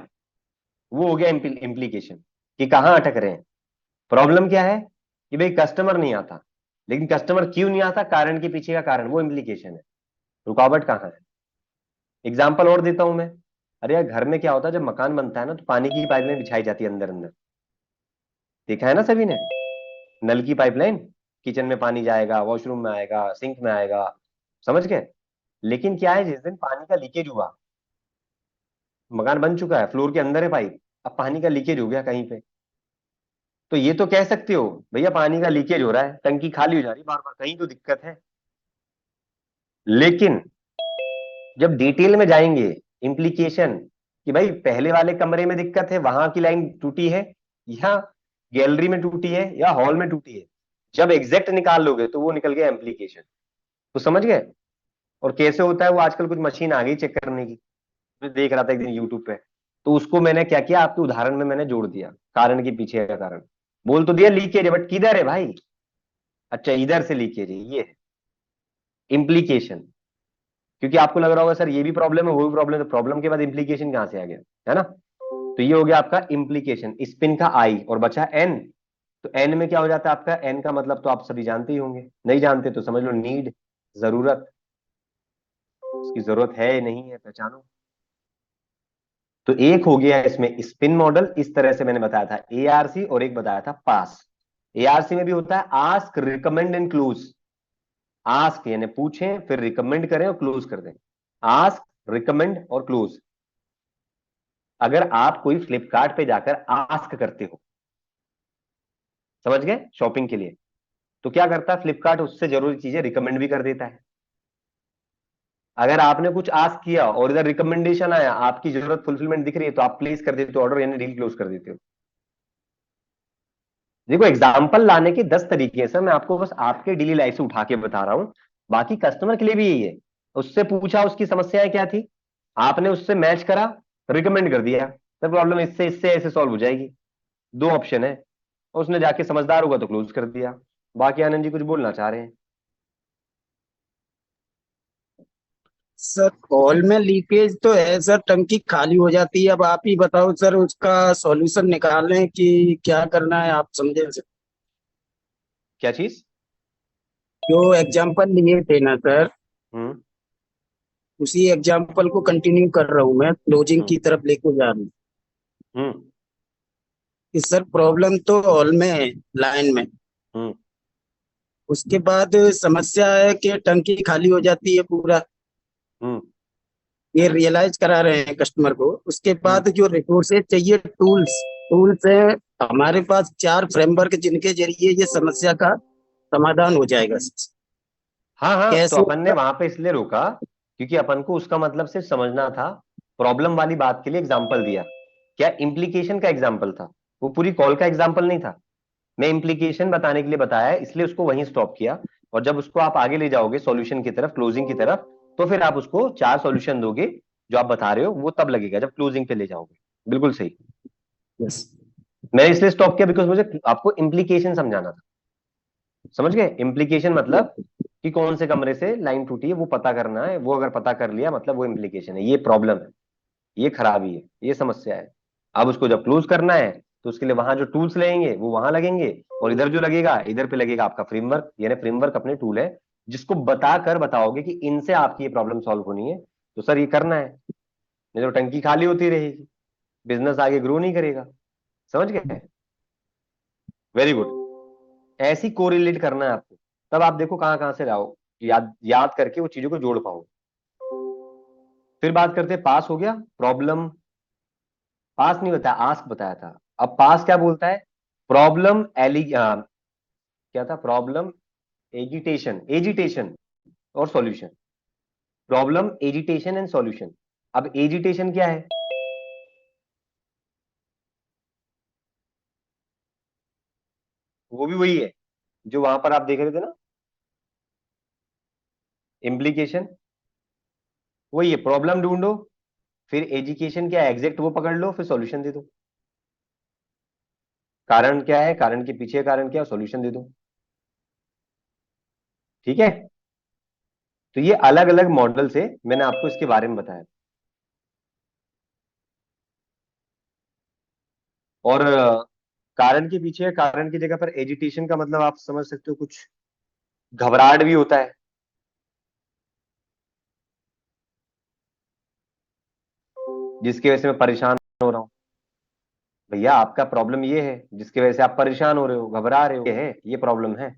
वो हो गया इम्प्लीकेशन, कि कहां अटक रहे हैं। प्रॉब्लम क्या है कि भाई कस्टमर नहीं आता, लेकिन कस्टमर क्यों नहीं आता, कारण के पीछे का कारण, वो इम्प्लीकेशन है, रुकावट कहां है। एग्जाम्पल और देता हूं मैं। अरे यार घर में क्या होता है, जब मकान बनता है ना तो पानी की पाइपलाइन बिछाई जाती है अंदर अंदर, देखा है ना सभी ने, नल की पाइपलाइन, किचन में पानी जाएगा, वॉशरूम में आएगा, सिंक में आएगा, समझ गए। लेकिन क्या है, जिस दिन पानी का लीकेज हुआ, मकान बन चुका है, फ्लोर के अंदर है पाइप, अब पानी का लीकेज हो गया कहीं पे, तो ये तो कह सकते हो भैया पानी का लीकेज हो रहा है, टंकी खाली हो जा रही है बार बार, कहीं तो दिक्कत है। लेकिन जब डिटेल में जाएंगे, इम्प्लीकेशन, कि भाई पहले वाले कमरे में दिक्कत है, वहां की लाइन टूटी है, या गैलरी में टूटी है, या हॉल में टूटी है, जब एग्जैक्ट निकाल लोगे तो वो निकल गया इम्प्लीकेशन। तो समझ गए। और कैसे होता है वो, आजकल कुछ मशीन आ गई चेक करने की, मैं देख रहा था एक दिन यूट्यूब पे, तो उसको मैंने क्या किया, आपके उदाहरण में मैंने जोड़ दिया, कारण के पीछे का कारण, बोल तो दिया लीकेज है, बट किधर है भाई, अच्छा इधर से लीकेज है, ये है इम्प्लीकेशन। क्योंकि आपको लग रहा होगा सर ये भी प्रॉब्लम है वो भी प्रॉब्लम है, तो प्रॉब्लम के बाद इम्प्लीकेशन कहां से आ गया, है ना। तो ये हो गया आपका इम्प्लीकेशन, स्पिन का आई, और बचा एन। तो एन में क्या हो जाता है आपका, एन का मतलब तो आप सभी जानते ही होंगे, नहीं जानते तो समझ लो नीड, जरूरत, उसकी जरूरत है नहीं है पहचानो। तो एक हो गया इसमें स्पिन मॉडल, इस तरह से मैंने बताया था एआरसी, और एक बताया था पास। एआरसी में भी होता है ask, recommend and close. Ask यानी पूछें, फिर रिकमेंड करें और क्लोज कर दें, आस्क, रिकमेंड और क्लोज। अगर आप कोई फ्लिपकार्ट पे जाकर आस्क करते हो, समझ गए, शॉपिंग के लिए, तो क्या करता है फ्लिपकार्ट, उससे जरूरी चीजें रिकमेंड भी कर देता है। अगर आपने कुछ आस्क किया और इधर रिकमेंडेशन आया, आपकी जरूरत फुलफिलमेंट दिख रही है, तो आप प्लेस कर देते हो ऑर्डर, यानी डील क्लोज कर देते हो। देखो एग्जाम्पल लाने के 10 तरीके हैं सर, मैं आपको बस आपके डेली लाइफ से उठा के बता रहा हूं, बाकी कस्टमर के लिए भी यही है। उससे पूछा उसकी समस्याएं क्या थी, आपने उससे मैच करा, रिकमेंड कर दिया, सर प्रॉब्लम इससे इससे ऐसे सॉल्व हो जाएगी, 2 ऑप्शन है, और उसने जाके समझदार होगा तो क्लोज कर दिया। बाकी आनंद जी कुछ बोलना चाह रहे हैं? सर हॉल में लीकेज तो है सर, टंकी खाली हो जाती है। अब आप ही बताओ सर, उसका सॉल्यूशन निकालें कि क्या करना है, आप समझे सर। क्या चीज? जो एग्जाम्पल लिए थे ना सर, हम्म। उसी एग्जाम्पल को कंटिन्यू कर रहा हूँ मैं, क्लोजिंग हम्म। की तरफ लेके जा रहा हूँ। हम्म। कि सर प्रॉब्लम तो हॉल में है, लाइन में। हम्म। उसके बाद समस्या है कि टंकी खाली हो जाती है पूरा, हम्म। ये रियलाइज करा रहे हैं कस्टमर को। उसके हम्म। बाद जो रिसोर्सेज चाहिए, टूल्स, टूल्स है हमारे पास 4 फ्रेमवर्क, जिनके जरिए ये समस्या का समाधान हो जाएगा। हाँ हाँ, तो कैसे अपन ने होगा? वहां पे इसलिए रोका क्योंकि अपन को उसका मतलब सिर्फ समझना था, प्रॉब्लम वाली बात के लिए एग्जाम्पल दिया, क्या इम्प्लीकेशन का एग्जाम्पल था, वो पूरी कॉल का एग्जाम्पल नहीं था। मैं इम्प्लीकेशन बताने के लिए बताया, इसलिए उसको वहीं स्टॉप किया। और जब उसको आप आगे ले जाओगे सॉल्यूशन की तरफ, क्लोजिंग की तरफ, तो फिर आप उसको 4 सॉल्यूशन दोगे जो आप बता रहे हो, वो तब लगेगा जब क्लोजिंग पे ले जाओगे। बिल्कुल सही। यस। मैंने इसलिए स्टॉप किया बिकॉज मुझे आपको इम्प्लीकेशन समझाना था, समझ गए। इम्प्लीकेशन मतलब कि कौन से कमरे से लाइन टूटी है वो पता करना है, वो अगर पता कर लिया मतलब वो इम्प्लीकेशन है, ये प्रॉब्लम है, ये खराबी है, ये समस्या है। अब उसको जब क्लोज करना है तो उसके लिए वहां जो टूल्स लगेंगे वो वहां लगेंगे, और इधर जो लगेगा इधर पे लगेगा आपका फ्रेमवर्क, यानी फ्रेमवर्क अपने टूल है जिसको बताकर बताओगे कि इनसे आपकी ये प्रॉब्लम सॉल्व होनी है, तो सर ये करना है, नहीं तो टंकी खाली होती रहेगी, बिजनेस आगे ग्रो नहीं करेगा। समझ गए? Very good. ऐसी कोरिलेट करना है आपको, तब आप देखो कहां कहां से लाओ, याद याद करके वो चीजों को जोड़ पाओ। फिर बात करते हैं, पास हो गया, प्रॉब्लम, पास नहीं बताया, आस्क बताया था। अब पास क्या बोलता है? प्रॉब्लम क्या था? प्रॉब्लम, एजिटेशन, एजिटेशन और solution. Problem, agitation and solution. अब एजिटेशन क्या है? वो भी वही है जो वहां पर आप देख रहे थे ना, इम्प्लीकेशन, वही है। प्रॉब्लम ढूंढो, फिर एजुकेशन क्या है, एग्जैक्ट वो पकड़ लो, फिर सॉल्यूशन दे दो। कारण क्या है, कारण के पीछे कारण क्या है, सॉल्यूशन दे दो। ठीक है? तो ये अलग अलग मॉडल से मैंने आपको इसके बारे में बताया। और कारण के पीछे, कारण की जगह पर एजिटेशन का मतलब आप समझ सकते हो, कुछ घबराहट भी होता है, जिसकी वजह से मैं परेशान हो रहा हूं। भैया आपका प्रॉब्लम ये है जिसकी वजह से आप परेशान हो रहे हो, घबरा रहे हो, ये है, ये प्रॉब्लम है,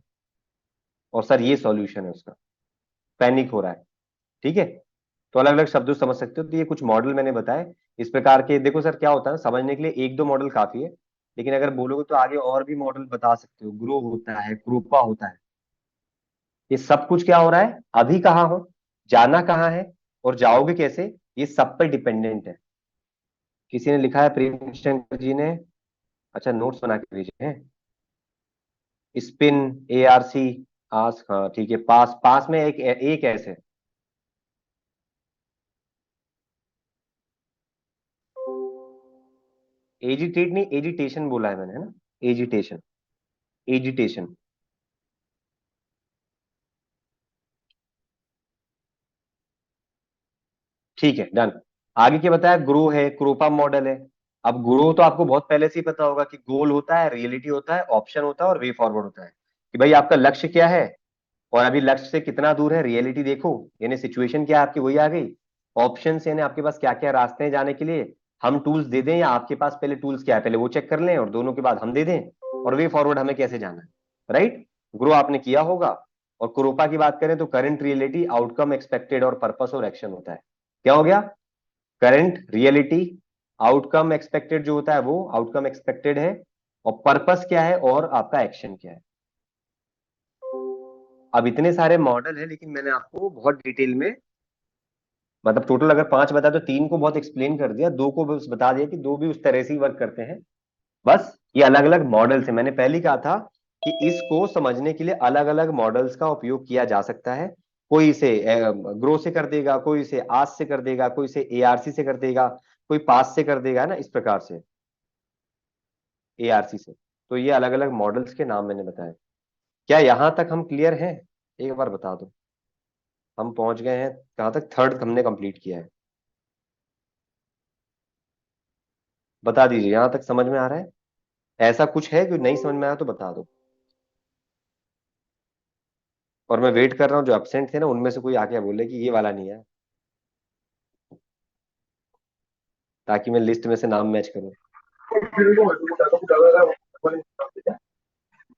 और सर ये सॉल्यूशन है उसका, पैनिक हो रहा है। ठीक है? तो अलग अलग शब्दों से समझ सकते हो। तो ये कुछ मॉडल मैंने बताए इस प्रकार के। देखो सर क्या होता है ना, समझने के लिए एक दो मॉडल काफी है, लेकिन अगर बोलोगे तो आगे और भी मॉडल बता सकते हो। ग्रो होता है, कृपा होता है, ये सब कुछ क्या हो रहा है, अभी कहाँ हो, जाना कहाँ है, और जाओगे कैसे, ये सब पर डिपेंडेंट है। किसी ने लिखा है, प्रेम शंकर जी ने, अच्छा नोट्स बना के भेजे हैं। स्पिन, ए आर सी, आस, हाँ ठीक है। पास, पास में एक ऐसे, एजिटेट नहीं, एजिटेशन बोला है मैंने, है ना, एजिटेशन, एजिटेशन। ठीक है, डन। आगे क्या बताया, ग्रो है, क्रोपा मॉडल है। अब ग्रो तो आपको बहुत पहले से ही पता होगा कि गोल होता है, रियलिटी होता है, ऑप्शन होता है और वे फॉरवर्ड होता है, कि भाई आपका लक्ष्य क्या है और अभी लक्ष्य से कितना दूर है, रियलिटी देखो, यानी सिचुएशन क्या है आपकी, वही आ गई। ऑप्शन यानी आपके पास क्या क्या रास्ते हैं जाने के लिए, हम टूल्स दे दें या आपके पास पहले टूल्स क्या है पहले वो चेक कर लें, और दोनों के बाद हम दे दें, और वे फॉरवर्ड हमें कैसे जाना है। राइट? ग्रो आपने किया होगा। और क्रोपा की बात करें तो करंट, रियलिटी, आउटकम, एक्सपेक्टेड और पर्पस और एक्शन होता है। क्या हो गया? करंट, रियलिटी, आउटकम एक्सपेक्टेड जो होता है वो आउटकम एक्सपेक्टेड है, और पर्पस क्या है और आपका एक्शन क्या है। अब इतने सारे मॉडल है, लेकिन मैंने आपको बहुत डिटेल में, मतलब टोटल अगर 5 बताया तो 3 को बहुत एक्सप्लेन कर दिया, 2 को बस बता दिया कि 2 भी उस तरह से ही वर्क करते हैं। बस ये अलग अलग मॉडल्स है। मैंने पहले ही कहा था कि इसको समझने के लिए अलग अलग मॉडल्स का उपयोग किया जा सकता है। कोई इसे ग्रो से कर देगा, कोई इसे आज से कर देगा, कोई इसे एआरसी से कर देगा, कोई पास से कर देगा, है ना, इस प्रकार से, एआरसी से। तो ये अलग अलग मॉडल्स के नाम मैंने बताए। क्या यहां तक हम क्लियर हैं? एक बार बता दो, हम पहुंच गए हैं कहां तक, थर्ड हमने कंप्लीट किया है। बता दीजिए यहां तक समझ में आ रहा है? ऐसा कुछ है कि नहीं समझ में आया तो बता दो। और मैं वेट कर रहा हूँ, जो एब्सेंट थे ना उनमें से कोई आके बोले कि ये वाला नहीं है, ताकि मैं लिस्ट में से नाम मैच करूं।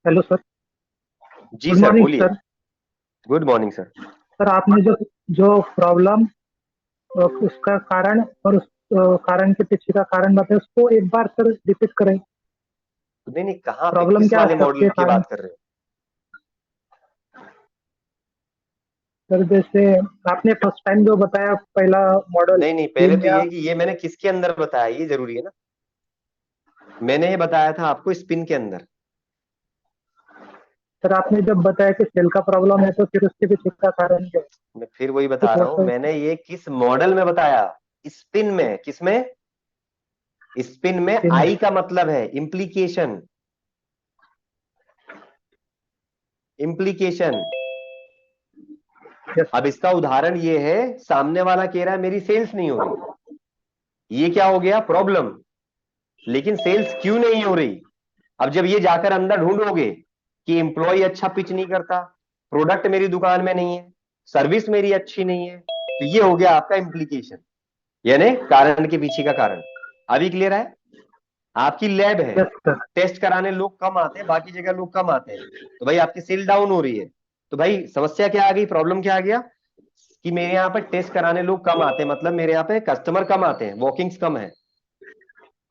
Hello sir. जी गुड सर मॉर्निंग बोलिए। Sir. Good morning sir. Sir आपने जो जो प्रॉब्लम, उसका कारण और उस कारण के पीछे का कारण बताया, उसको एक बार सर रिपीट करें। नहीं नहीं, कहाँ पे, प्रॉब्लम किस क्या वाले है मॉडल उसके की कारण। बात कर रहे हो? सर जैसे आपने फर्स्ट टाइम जो बताया, पहला मॉडल नहीं नहीं, पहले तीन तो ये या, है कि ये मैंने किसके अंदर बताया, ये जरूरी है ना। मैंने ये बताया था आपको स्पिन के अंदर। सर आपने जब बताया कि सेल का प्रॉब्लम है, तो फिर उसके पीछे का कारण क्या है, मैं फिर वही तो बता रहा थोड़ा हूं, सा। मैंने ये किस मॉडल में बताया, स्पिन में। किसमें? स्पिन में तीन। आई का मतलब है इम्प्लीकेशन, इम्प्लीकेशन। यस। अब इसका उदाहरण ये है, सामने वाला कह रहा है मेरी सेल्स नहीं हो रही, ये क्या हो गया, प्रॉब्लम। लेकिन सेल्स क्यों नहीं हो रही? अब जब ये जाकर अंदर ढूंढोगे कि एम्प्लॉय अच्छा पिच नहीं करता, प्रोडक्ट मेरी दुकान में नहीं है, सर्विस मेरी अच्छी नहीं है, तो ये हो गया आपका इम्प्लीकेशन, यानी कारण के पीछे का कारण। अभी क्लियर है? आपकी लैब है, यस सर। टेस्ट कराने लोग कम आते हैं, बाकी जगह लोग कम आते हैं, तो भाई आपकी सेल डाउन हो रही है। तो भाई समस्या क्या आ गई, प्रॉब्लम क्या आ गया कि मेरे यहाँ पे टेस्ट कराने लोग कम आते हैं, मतलब मेरे यहाँ पे कस्टमर कम आते हैं, वॉकिंग्स कम है।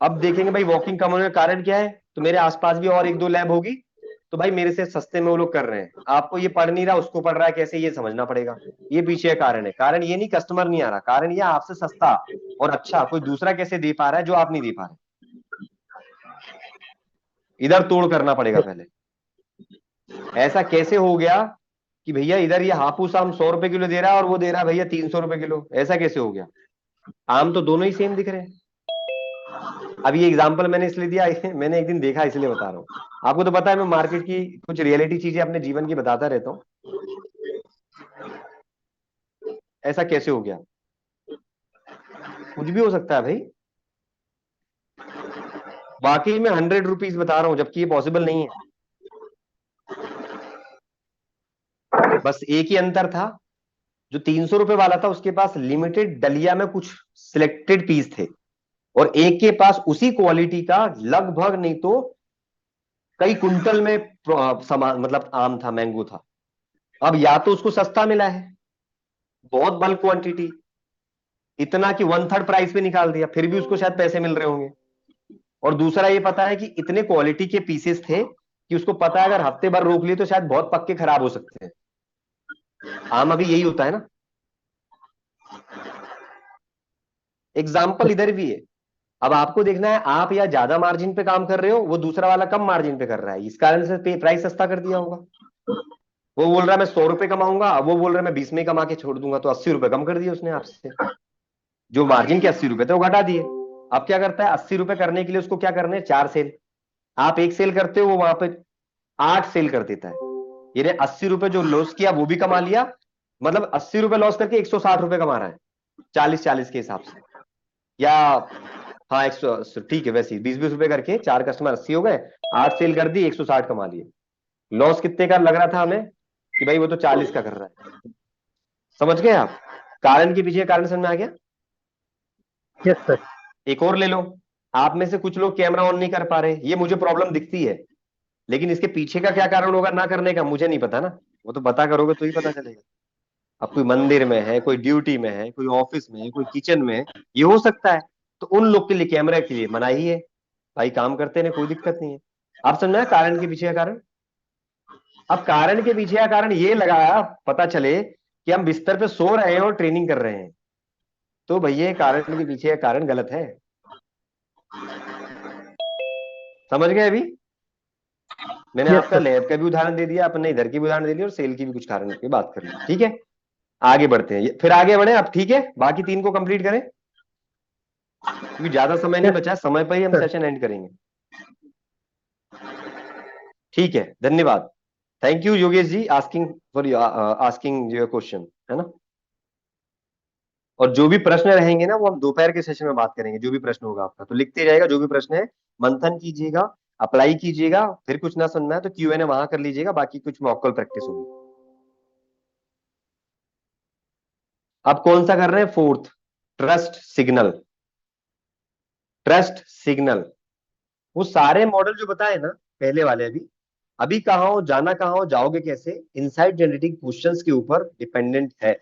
अब देखेंगे भाई वॉकिंग कम होने का कारण क्या है, तो मेरे आसपास भी और एक दो लैब होगी, तो भाई मेरे से सस्ते में वो लोग कर रहे हैं, आपको ये पढ़ नहीं रहा उसको पढ़ रहा है, कैसे ये समझना पड़ेगा। ये पीछे का कारण है, कारण ये नहीं कस्टमर नहीं आ रहा, कारण ये आपसे सस्ता और अच्छा कोई दूसरा कैसे दे पा रहा है जो आप नहीं दे पा रहे। इधर तोड़ करना पड़ेगा पहले। ऐसा कैसे हो गया कि भैया इधर ये हापूस आम 100 रुपए किलो दे रहा है और वो दे रहा है भैया 300 रुपए किलो, ऐसा कैसे हो गया? आम तो दोनों ही सेम दिख रहे हैं। अब ये एग्जांपल मैंने इसलिए दिया, मैंने एक दिन देखा इसलिए बता रहा हूँ। आपको तो पता है मैं मार्केट की कुछ रियलिटी चीजें अपने जीवन की बताता रहता हूँ। ऐसा कैसे हो गया? कुछ भी हो सकता है भाई, बाकी मैं 100 रुपीज बता रहा हूं जबकि ये पॉसिबल नहीं है। बस एक ही अंतर था, जो 300 रुपए वाला था उसके पास लिमिटेड डलिया में कुछ सिलेक्टेड पीस थे, और एक के पास उसी क्वालिटी का लगभग नहीं तो कई कुंटल में सामान, मतलब आम था, मैंगो था। अब या तो उसको सस्ता मिला है, बहुत बल्क क्वांटिटी, इतना कि 1/3 प्राइस पे निकाल दिया, फिर भी उसको शायद पैसे मिल रहे होंगे। और दूसरा ये पता है कि इतने क्वालिटी के पीसेस थे कि उसको पता है अगर हफ्ते भर रोक लिए तो शायद बहुत पक्के खराब हो सकते हैं। आम अभी यही होता है ना। एग्जाम्पल इधर भी है। अब आपको देखना है आप या ज्यादा मार्जिन पे काम कर रहे हो, वो दूसरा वाला कम मार्जिन पे कर रहा है, इस कारण से प्राइस सस्ता कर दिया होगा। वो बोल रहा है मैं 100 रुपए कमाऊंगा, वो बोल रहा है मैं 20 में कमा के छोड़ दूंगा, तो 80 रुपए कम कर दिए उसने आपसे। जो मार्जिन के 80 रुपए थे वो घटा दिए। अब क्या करता है, 80 रुपए करने के लिए उसको क्या करने, 4 सेल। आप एक सेल करते हो, वो वहां पे 8 सेल कर देता है। ये 80 रुपए जो लॉस किया वो भी कमा लिया, मतलब 80 रुपए लॉस करके 160 रुपए कमा रहा है, 40-40 के हिसाब से, या हाँ 100, ठीक है, वैसे 20-20 रुपए करके 4 कस्टमर 80 हो गए, 8 सेल कर दी, 160 कमा लिए। लॉस कितने का लग रहा था हमें कि भाई वो तो 40 का कर रहा है। समझ गए आप कारण के पीछे कारण समझ में आ गया? Yes sir. एक और ले लो, आप में से कुछ लोग कैमरा ऑन नहीं कर पा रहे, ये मुझे प्रॉब्लम दिखती है, लेकिन इसके पीछे का क्या कारण होगा ना करने का मुझे नहीं पता ना, वो तो पता करोगे तो ही पता चलेगा। अब कोई मंदिर में है, कोई ड्यूटी में है, कोई ऑफिस में है, कोई किचन में है, ये हो सकता है, तो उन लोग के लिए कैमरा के लिए मनाही है, भाई काम करते हैं कोई दिक्कत नहीं है। आप समझना कारण के पीछे का कारण। अब कारण के पीछे का कारण ये लगा, पता चले कि हम बिस्तर पे सो रहे हैं और ट्रेनिंग कर रहे हैं, तो भैया कारण के पीछे का कारण गलत है। समझ गए? अभी मैंने यस आपका सर। लैब का भी उदाहरण दे दिया, अपने इधर की भी उदाहरण दे दिया, और सेल की भी कुछ कारण की बात कर ली। ठीक है, आगे बढ़ते हैं, फिर आगे बढ़े आप। ठीक है, बाकी 3 को कंप्लीट करें क्योंकि ज्यादा समय नहीं यस बचा है, समय पर ही हम सर। सेशन एंड करेंगे। ठीक है, धन्यवाद। Thank you Yogesh ji asking for asking your question, है ना। और जो भी प्रश्न रहेंगे ना वो हम दोपहर के सेशन में बात करेंगे, जो भी प्रश्न होगा आपका तो लिखते जाएगा, जो भी प्रश्न है मंथन कीजिएगा, अप्लाई कीजिएगा, फिर कुछ ना सुनना है तो Q&A वहां कर लीजिएगा, बाकी कुछ मॉक कॉल प्रैक्टिस होगी। अब कौन सा कर रहे हैं, 4th, trust signal. Trust signal, वो सारे मॉडल जो बताए ना पहले वाले, अभी अभी कहाँ हो, जाना कहाँ हो, जाओगे कैसे, इनसाइट जनरेटिंग क्वेश्चंस के ऊपर डिपेंडेंट है।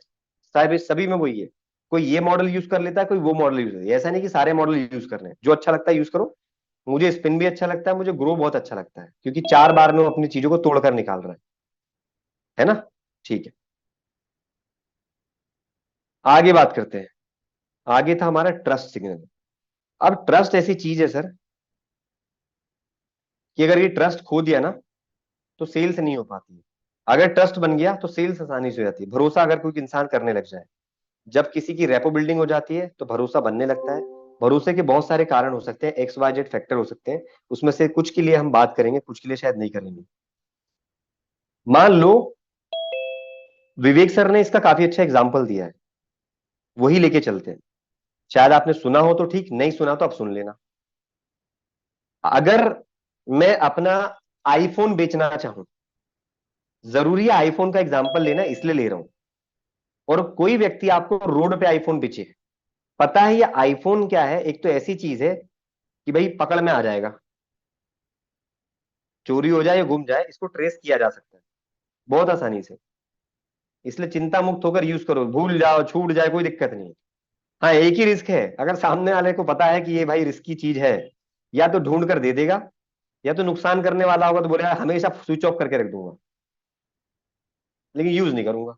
सारे सभी में वही है, कोई ये मॉडल यूज कर लेता है, कोई वो मॉडल यूज करता है, ऐसा नहीं कि सारे मॉडल यूज करने हैं, जो अच्छा लगता है यूज करो। मुझे स्पिन भी अच्छा लगता है, मुझे ग्रो बहुत अच्छा लगता है, क्योंकि 4 बार में वो अपनी चीजों को तोड़कर निकाल रहा है ना। ठीक है, आगे बात करते हैं। आगे था हमारा ट्रस्ट सिग्नल। अब ट्रस्ट ऐसी चीज है सर कि अगर ये ट्रस्ट खो दिया ना तो सेल्स नहीं हो पाती है, अगर ट्रस्ट बन गया तो सेल्स आसानी से हो जाती है। भरोसा अगर कोई इंसान करने लग जाए, जब किसी की रेपो बिल्डिंग हो जाती है तो भरोसा बनने लगता है। भरोसे के बहुत सारे कारण हो सकते हैं, XYZ फैक्टर हो सकते हैं, उसमें से कुछ के लिए हम बात करेंगे, कुछ के लिए शायद नहीं करेंगे। मान लो विवेक सर ने इसका काफी अच्छा एग्जाम्पल दिया है, वही लेके चलते हैं। शायद आपने सुना हो तो ठीक, नहीं सुना तो आप सुन लेना। अगर मैं अपना आईफोन बेचना चाहूं, जरूरी है आईफोन का एग्जांपल लेना, इसलिए ले रहा हूं, और कोई व्यक्ति आपको रोड पे आईफोन बेचे, पता है ये आईफोन क्या है? एक तो ऐसी चीज है कि भाई पकड़ में आ जाएगा, चोरी हो जाए या गुम जाए इसको ट्रेस किया जा सकता है बहुत आसानी से, इसलिए चिंता मुक्त होकर यूज करो, भूल जाओ छूट जाए कोई दिक्कत नहीं। हाँ एक ही रिस्क है, अगर सामने वाले को पता है कि ये भाई रिस्की चीज है, या तो ढूंढ कर दे देगा, या तो नुकसान करने वाला होगा तो बोलेगा हमेशा स्विच ऑफ करके रख दूंगा, लेकिन यूज नहीं करूंगा।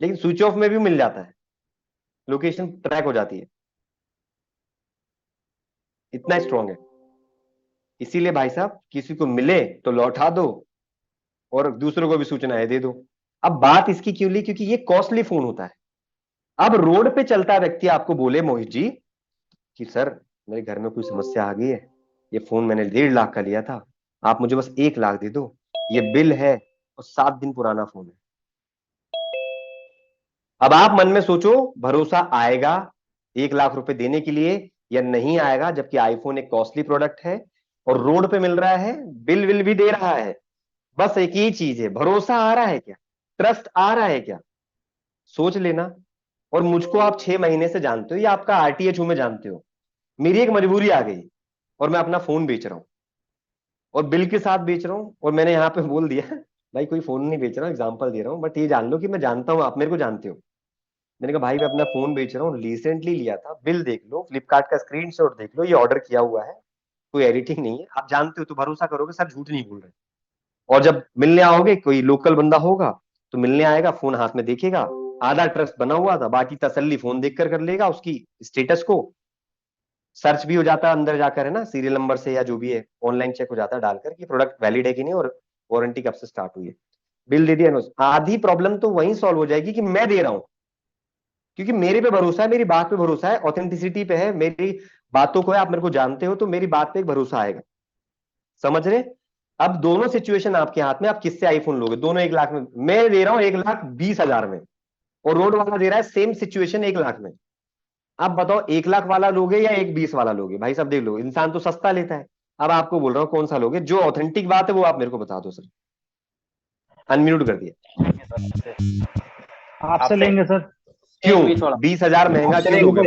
लेकिन स्विच ऑफ में भी मिल जाता है, लोकेशन ट्रैक हो जाती है, इतना स्ट्रांग है। इसीलिए भाई साहब किसी को मिले तो लौटा दो, और दूसरों को भी सूचनाएं दे दो। अब बात इसकी क्यों ली? क्योंकि ये कॉस्टली फोन होता है। अब रोड पे चलता व्यक्ति आपको बोले मोहित जी कि सर मेरे घर में कोई समस्या आ गई है, ये फोन मैंने 1.5 लाख का लिया था, आप मुझे बस 1 लाख दे दो, ये बिल है और 7 दिन पुराना फोन है। अब आप मन में सोचो भरोसा आएगा 1 लाख रुपए देने के लिए या नहीं आएगा, जबकि आईफोन एक कॉस्टली प्रोडक्ट है और रोड पे मिल रहा है, बिल विल भी दे रहा है। बस एक ही चीज है, भरोसा आ रहा है क्या, ट्रस्ट आ रहा है क्या, सोच लेना। और मुझको आप 6 महीने से जानते हो या आपका आरटीएच हूं मैं जानते हो, मेरी एक मजबूरी आ गई और मैं अपना फोन बेच रहा हूं और बिल के साथ बेच रहा हूं, और मैंने यहाँ पे बोल दिया भाई कोई फोन नहीं बेच रहा हूं, एग्जांपल दे रहा हूं, बट ये जान लो कि मैं जानता हूं, आप मेरे को जानते हो। मैंने कहा भाई मैं अपना फोन बेच रहा हूँ, रिसेंटली लिया था, बिल देख लो, फ्लिपकार्ट का स्क्रीनशॉट देख लो, ये ऑर्डर किया हुआ है, कोई एडिटिंग नहीं है, आप जानते हो तो भरोसा करोगे सर झूठ नहीं बोल रहे। और जब मिलने आओगे कोई लोकल बंदा होगा तो मिलने आएगा, फोन हाथ में देखेगा, आधा ट्रस्ट बना हुआ था, बाकी तसल्ली फोन देखकर कर लेगा, उसकी स्टेटस को सर्च भी हो जाता है अंदर जाकर, है ना, सीरियल नंबर से या जो भी है ऑनलाइन चेक हो जाता है डालकर कि प्रोडक्ट वैलिड है कि नहीं और वारंटी कब से स्टार्ट हुई है। बिल दे दिया, आधी प्रॉब्लम तो वहीं सॉल्व हो जाएगी कि मैं दे रहा हूं, क्योंकि मेरे पे भरोसा है, मेरी बात पे भरोसा है, ऑथेंटिसिटी पे है, मेरी बातों को है, आप मेरे को जानते हो तो मेरी बात पे एक भरोसा आएगा। समझ रहे? अब दोनों सिचुएशन आपके हाथ में, आप किससे आईफोन लोगे? दोनों 1 लाख में, मैं दे रहा हूं 1,20,000 में और रोड वाला दे रहा है सेम सिचुएशन 1 लाख में। आप बताओ 1 लाख वाला लोगे या 1,20 वाला लोगे? भाई साहब देख लो, इंसान तो सस्ता लेता है। अब आपको बोल रहा हूं कौन सा लोगे, जो ऑथेंटिक बात है वो आप मेरे को बता दो सर। अनम्यूट कर दिया। आपसे लेंगे सर। क्यों 20,000 महंगा क्यों लोगे?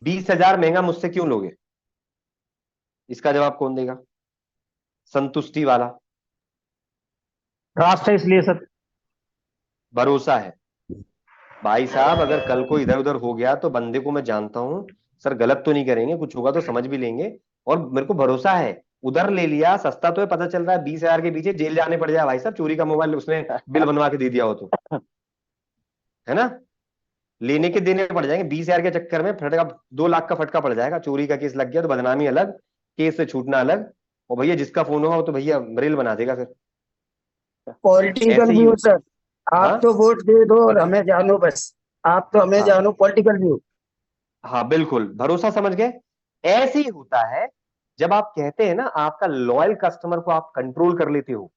20,000 महंगा मुझसे क्यों लोगे? इसका जवाब कौन देगा? संतुष्टि वाला, ट्रस्ट है इसलिए सर। भरोसा है। भाई साहब अगर कल को इधर उधर हो गया तो बंदे को मैं जानता हूं, सर गलत तो नहीं करेंगे, कुछ होगा तो समझ भी लेंगे, और मेरे को भरोसा है। उधर ले लिया, सस्ता तो है, पता चल रहा है 20,000 के पीछे जेल जाने पड़ जाए भाई साहब, चोरी का मोबाइल उसने बिल बनवा के दे दिया हो तो, है ना, लेने के देने पड़ जाएंगे 20,000 के चक्कर में, फटका 2 लाख का फटका पड़ जाएगा, चोरी का केस लग गया तो बदनामी अलग, केस से छूटना अलग, और भैया जिसका फोन होगा वो तो भैया रेल बना देगा फिर। पॉलिटिकल ऐसे ही व्यू सर, आप हाँ तो वोट दे दो और हमें जानो, बस आप तो हमें हाँ जानो, पॉलिटिकल व्यू। हाँ बिल्कुल, भरोसा, समझ गए? ऐसे ही होता है जब आप कहते हैं ना, आपका लॉयल कस्टमर को आप कंट्रोल कर लेते हो,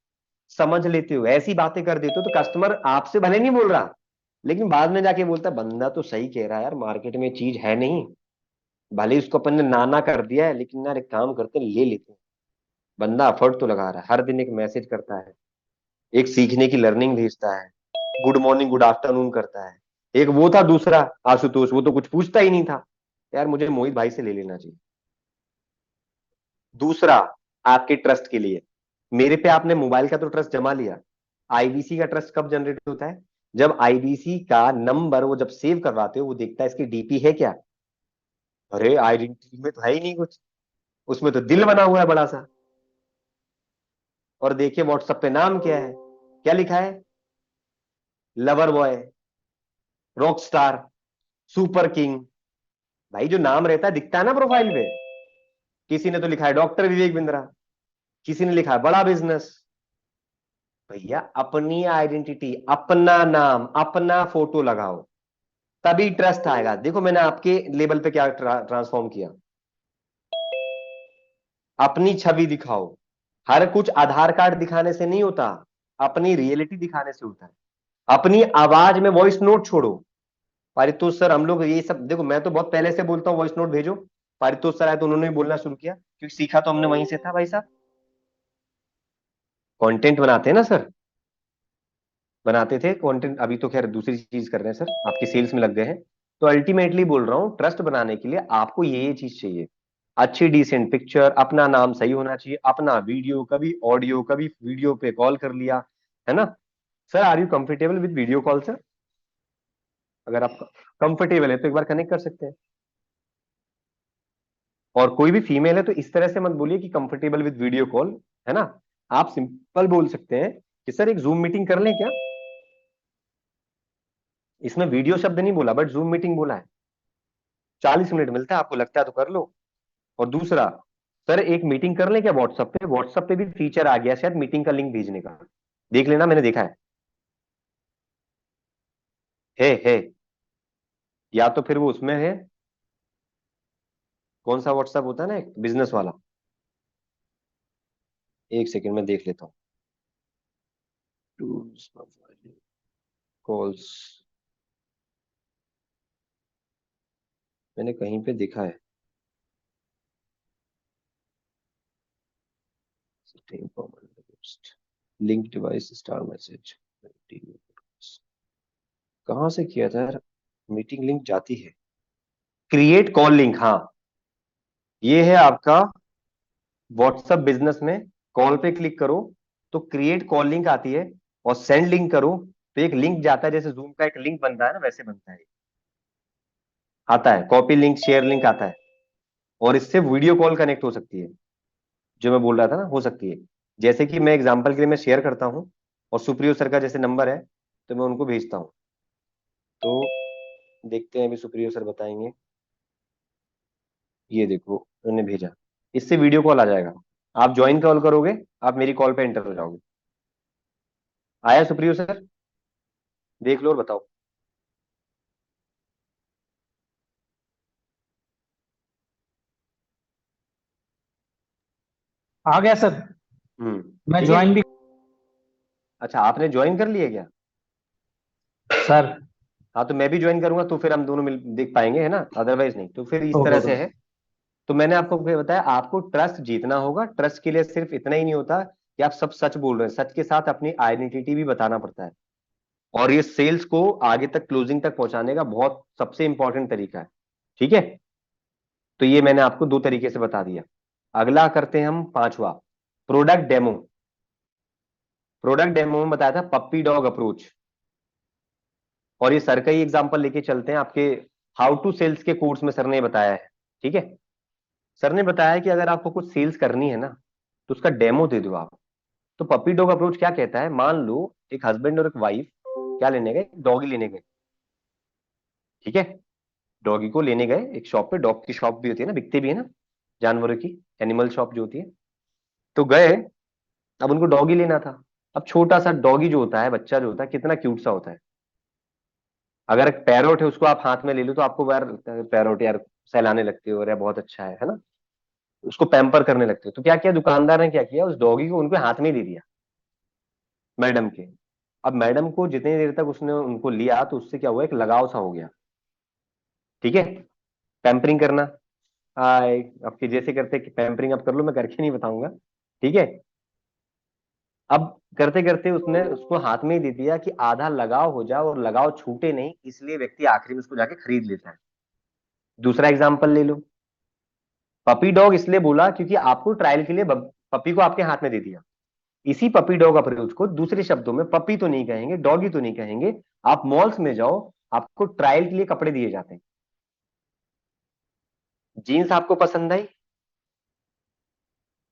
समझ लेते हो, ऐसी बातें कर देते हो, तो कस्टमर आपसे भले नहीं बोल रहा, लेकिन बाद में जाके बोलता है बंदा तो सही कह रहा है यार, मार्केट में चीज है नहीं, भले ही उसको अपन ने नाना कर दिया है, लेकिन यार एक काम करते हैं, ले लेते हैं। बंदा एफर्ट तो लगा रहा है, हर दिन एक मैसेज करता है, एक सीखने की लर्निंग भेजता है, गुड मॉर्निंग गुड आफ्टरनून करता है। एक वो था दूसरा आशुतोष, वो तो कुछ पूछता ही नहीं था, यार मुझे मोहित भाई से ले लेना चाहिए। दूसरा, आपके ट्रस्ट के लिए, मेरे पे आपने मोबाइल का तो ट्रस्ट जमा लिया, आईबीसी का ट्रस्ट कब जनरेट होता है? जब आईबीसी का नंबर वो जब सेव करवाते हो, वो देखता है इसकी डीपी है क्या, अरे आइडेंटिटी में तो है ही नहीं कुछ, उसमें तो दिल बना हुआ है बड़ा सा, और देखिए व्हाट्सएप पे नाम क्या है, क्या लिखा है, lover boy, rock star, super king. भाई जो नाम रहता है दिखता है ना प्रोफाइल पे, किसी ने तो लिखा है डॉक्टर विवेक बिंद्रा, किसी ने लिखा है बड़ा बिजनेस। भैया अपनी आइडेंटिटी, अपना नाम, अपना फोटो लगाओ, तभी ट्रस्ट आएगा। देखो मैंने आपके लेवल पे क्या ट्रांसफॉर्म किया, अपनी छवि दिखाओ। हर कुछ आधार कार्ड दिखाने से नहीं होता, अपनी रियलिटी दिखाने से होता है। अपनी आवाज में वॉइस नोट छोड़ो, पारितोष सर, हम लोग ये सब देखो, मैं तो बहुत पहले से बोलता हूँ वॉइस नोट भेजो। पारितोष सर आए तो उन्होंने भी बोलना शुरू किया, क्योंकि सीखा तो हमने वहीं से था भाई साहब। कंटेंट बनाते हैं ना सर, बनाते थे कंटेंट, अभी तो खैर दूसरी चीज कर रहे हैं सर, आपकी सेल्स में लग गए हैं। तो अल्टीमेटली बोल रहा हूँ, ट्रस्ट बनाने के लिए आपको ये चीज चाहिए, अच्छी डिसेंट पिक्चर, अपना नाम सही होना चाहिए, अपना वीडियो, कभी ऑडियो कभी वीडियो पे कॉल कर लिया, है ना। Sir are you comfortable with video call sir? अगर आप कंफर्टेबल है तो एक बार कनेक्ट कर सकते हैं। और कोई भी फीमेल है तो इस तरह से मत बोलिए कि कंफर्टेबल विद वीडियो कॉल, है ना। आप सिंपल बोल सकते हैं कि सर एक जूम मीटिंग कर लें क्या। इसमें वीडियो शब्द नहीं बोला, बट जूम मीटिंग बोला है। 40 मिनट मिलता है, आपको लगता है तो कर लो। और दूसरा, सर एक मीटिंग कर लें क्या व्हाट्सएप पे। व्हाट्सएप पे भी फीचर आ गया शायद मीटिंग का लिंक भेजने का, देख लेना, मैंने देखा है। या तो फिर वो उसमें है, कौन सा व्हाट्सएप होता है ना एक बिजनेस वाला, एक सेकंड में देख लेता हूँ। कॉल्स, मैंने कहीं पे देखा है। लिंक डिवाइस स्टार मैसेज, कहाँ से किया था यार। मीटिंग लिंक जाती है, क्रिएट कॉल लिंक, हाँ ये है आपका व्हाट्सएप बिजनेस में। कॉल पे क्लिक करो तो क्रिएट कॉल लिंक आती है, और सेंड लिंक करो तो एक लिंक जाता है, जैसे जूम का एक लिंक बनता है ना, वैसे बनता है, आता है कॉपी लिंक शेयर लिंक आता है। और इससे वीडियो कॉल कनेक्ट हो सकती है, जो मैं बोल रहा था ना, हो सकती है। जैसे कि मैं एग्जांपल के लिए मैं शेयर करता हूं, और सुप्रियो सर का जैसे नंबर है तो मैं उनको भेजता हूं, तो देखते हैं अभी सुप्रियो सर बताएंगे। ये देखो उन्होंने भेजा, इससे वीडियो कॉल आ जाएगा, आप ज्वाइन कॉल करोगे, आप मेरी कॉल पे एंटर हो जाओगे। आया सुप्रियो सर, देख लो और बताओ। आ गया सर। मैं ठीक है। ज्वाइन भी। अच्छा आपने ज्वाइन कर लिया क्या? सर हाँ तो मैं भी ज्वाइन करूंगा, तो फिर हम दोनों मिल देख पाएंगे, है ना, अदरवाइज नहीं। तो फिर इस ओके तरह ओके। से है। तो मैंने आपको क्या बताया, आपको ट्रस्ट जीतना होगा। ट्रस्ट के लिए सिर्फ इतना ही नहीं होता कि आप सब सच बोल रहे हैं, सच के साथ अपनी आइडेंटिटी भी बताना पड़ता है। और ये सेल्स को आगे तक क्लोजिंग तक पहुंचाने का बहुत सबसे इंपॉर्टेंट तरीका है। ठीक है, तो ये मैंने आपको दो तरीके से बता दिया। अगला करते हैं हम पांचवा, प्रोडक्ट डेमो। प्रोडक्ट डेमो में बताया था पप्पी डॉग अप्रोच, और ये सर का ही एग्जांपल लेके चलते हैं आपके हाउ टू सेल्स के कोर्स में सर ने बताया है। ठीक है, सर ने बताया कि अगर आपको कुछ सेल्स करनी है ना, तो उसका डेमो दे दो आप। तो पप्पी डॉग अप्रोच क्या कहता है, मान लो एक हस्बैंड और एक वाइफ क्या लेने गए, डॉगी लेने गए। ठीक है, डॉगी को लेने गए एक शॉप पे, डॉग की शॉप भी होती है ना, बिकते भी है ना जानवरों की, एनिमल शॉप जो होती है। तो गए, अब उनको डॉगी लेना था। अब छोटा सा डॉगी जो होता है, बच्चा जो होता है, कितना क्यूट सा होता है। अगर एक पैरोट है उसको आप हाथ में ले लो तो आपको यार पैरोट यार सहलाने लगते हो, अरे बहुत अच्छा है ना। उसको पैम्पर करने लगते हो। तो क्या किया दुकानदार ने, क्या किया, उस डॉगी को उनके हाथ में ही दे दिया, मैडम के। अब मैडम को जितनी देर तक उसने उनको लिया, तो उससे क्या हुआ, एक लगाव सा हो गया। ठीक है, पैम्परिंग करना, हाय आपके जैसे करते कि पैम्परिंग अब कर लो, मैं करके नहीं बताऊंगा। ठीक है, अब करते करते उसने उसको हाथ में ही दे दिया कि आधा लगाव हो जाए और लगाव छूटे नहीं, इसलिए व्यक्ति आखिरी में उसको जाके खरीद लेता है। दूसरा एग्जाम्पल ले लो, पपी डॉग इसलिए बोला क्योंकि आपको ट्रायल के लिए पपी को आपके हाथ में दे दिया। इसी पपी डॉग अप्रोच को दूसरे शब्दों में पपी तो नहीं कहेंगे, डॉगी तो नहीं कहेंगे, आप मॉल्स में जाओ, आपको ट्रायल के लिए कपड़े दिए जाते हैं। जीन्स आपको पसंद आई,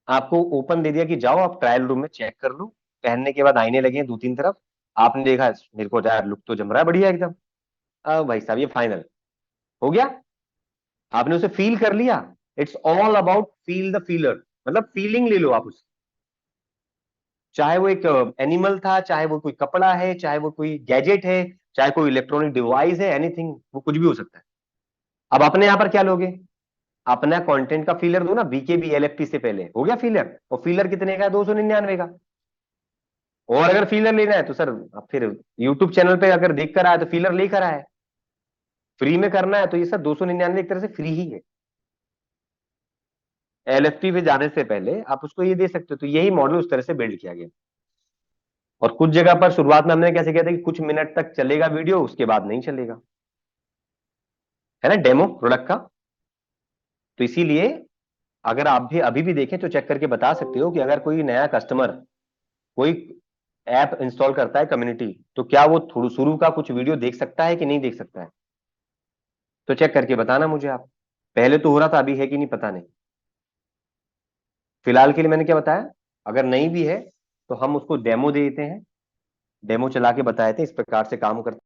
आपको ओपन दे दिया कि जाओ आप ट्रायल रूम में चेक कर लो। पहनने के बाद आईने लगे हैं दो तीन तरफ, आपने देखा मेरे को यार लुक तो जम रहा है बढ़िया एकदम, अब भाई साहब ये फाइनल हो गया। आपने उसे फील कर लिया। It's all about feel the feeler, मतलब फीलिंग ले लो आप उसकी। चाहे वो एक एनिमल था, चाहे वो कोई कपड़ा है, चाहे वो कोई गैजेट है, चाहे कोई इलेक्ट्रॉनिक डिवाइस है, एनीथिंग, वो कुछ भी हो सकता है। अब अपने यहां पर क्या लोगे, अपना कंटेंट का फीलर दो ना, बीकेबी एलएफपी से पहले हो गया फीलर। और फीलर कितने का है, 299 का। और अगर फीलर लेना है तो सर अब फिर यूट्यूब चैनल पे अगर देख कर आए तो फीलर लेकर आए। फ्री में करना है तो ये सब 299 एक तरह से फ्री ही है। LFP पे जाने से पहले आप उसको ये दे सकते हो। तो यही मॉडल उस तरह से बिल्ड किया गया। और कुछ जगह पर शुरुआत में हमने कैसे किया था कि कुछ मिनट तक चलेगा वीडियो, उसके बाद नहीं चलेगा, है ना, डेमो प्रोडक्ट का। तो इसीलिए अगर आप भी अभी भी देखें तो चेक करके बता सकते हो कि अगर कोई नया कस्टमर कोई ऐप इंस्टॉल करता है कम्युनिटी, तो क्या वो थोड़ा शुरू का कुछ वीडियो देख सकता है कि नहीं देख सकता है। तो चेक करके बताना मुझे आप। पहले तो हो रहा था, अभी है कि नहीं पता नहीं। फिलहाल के लिए मैंने क्या बताया, अगर नहीं भी है तो हम उसको डेमो दे देते हैं, डेमो चला के बताए थे इस प्रकार से काम करते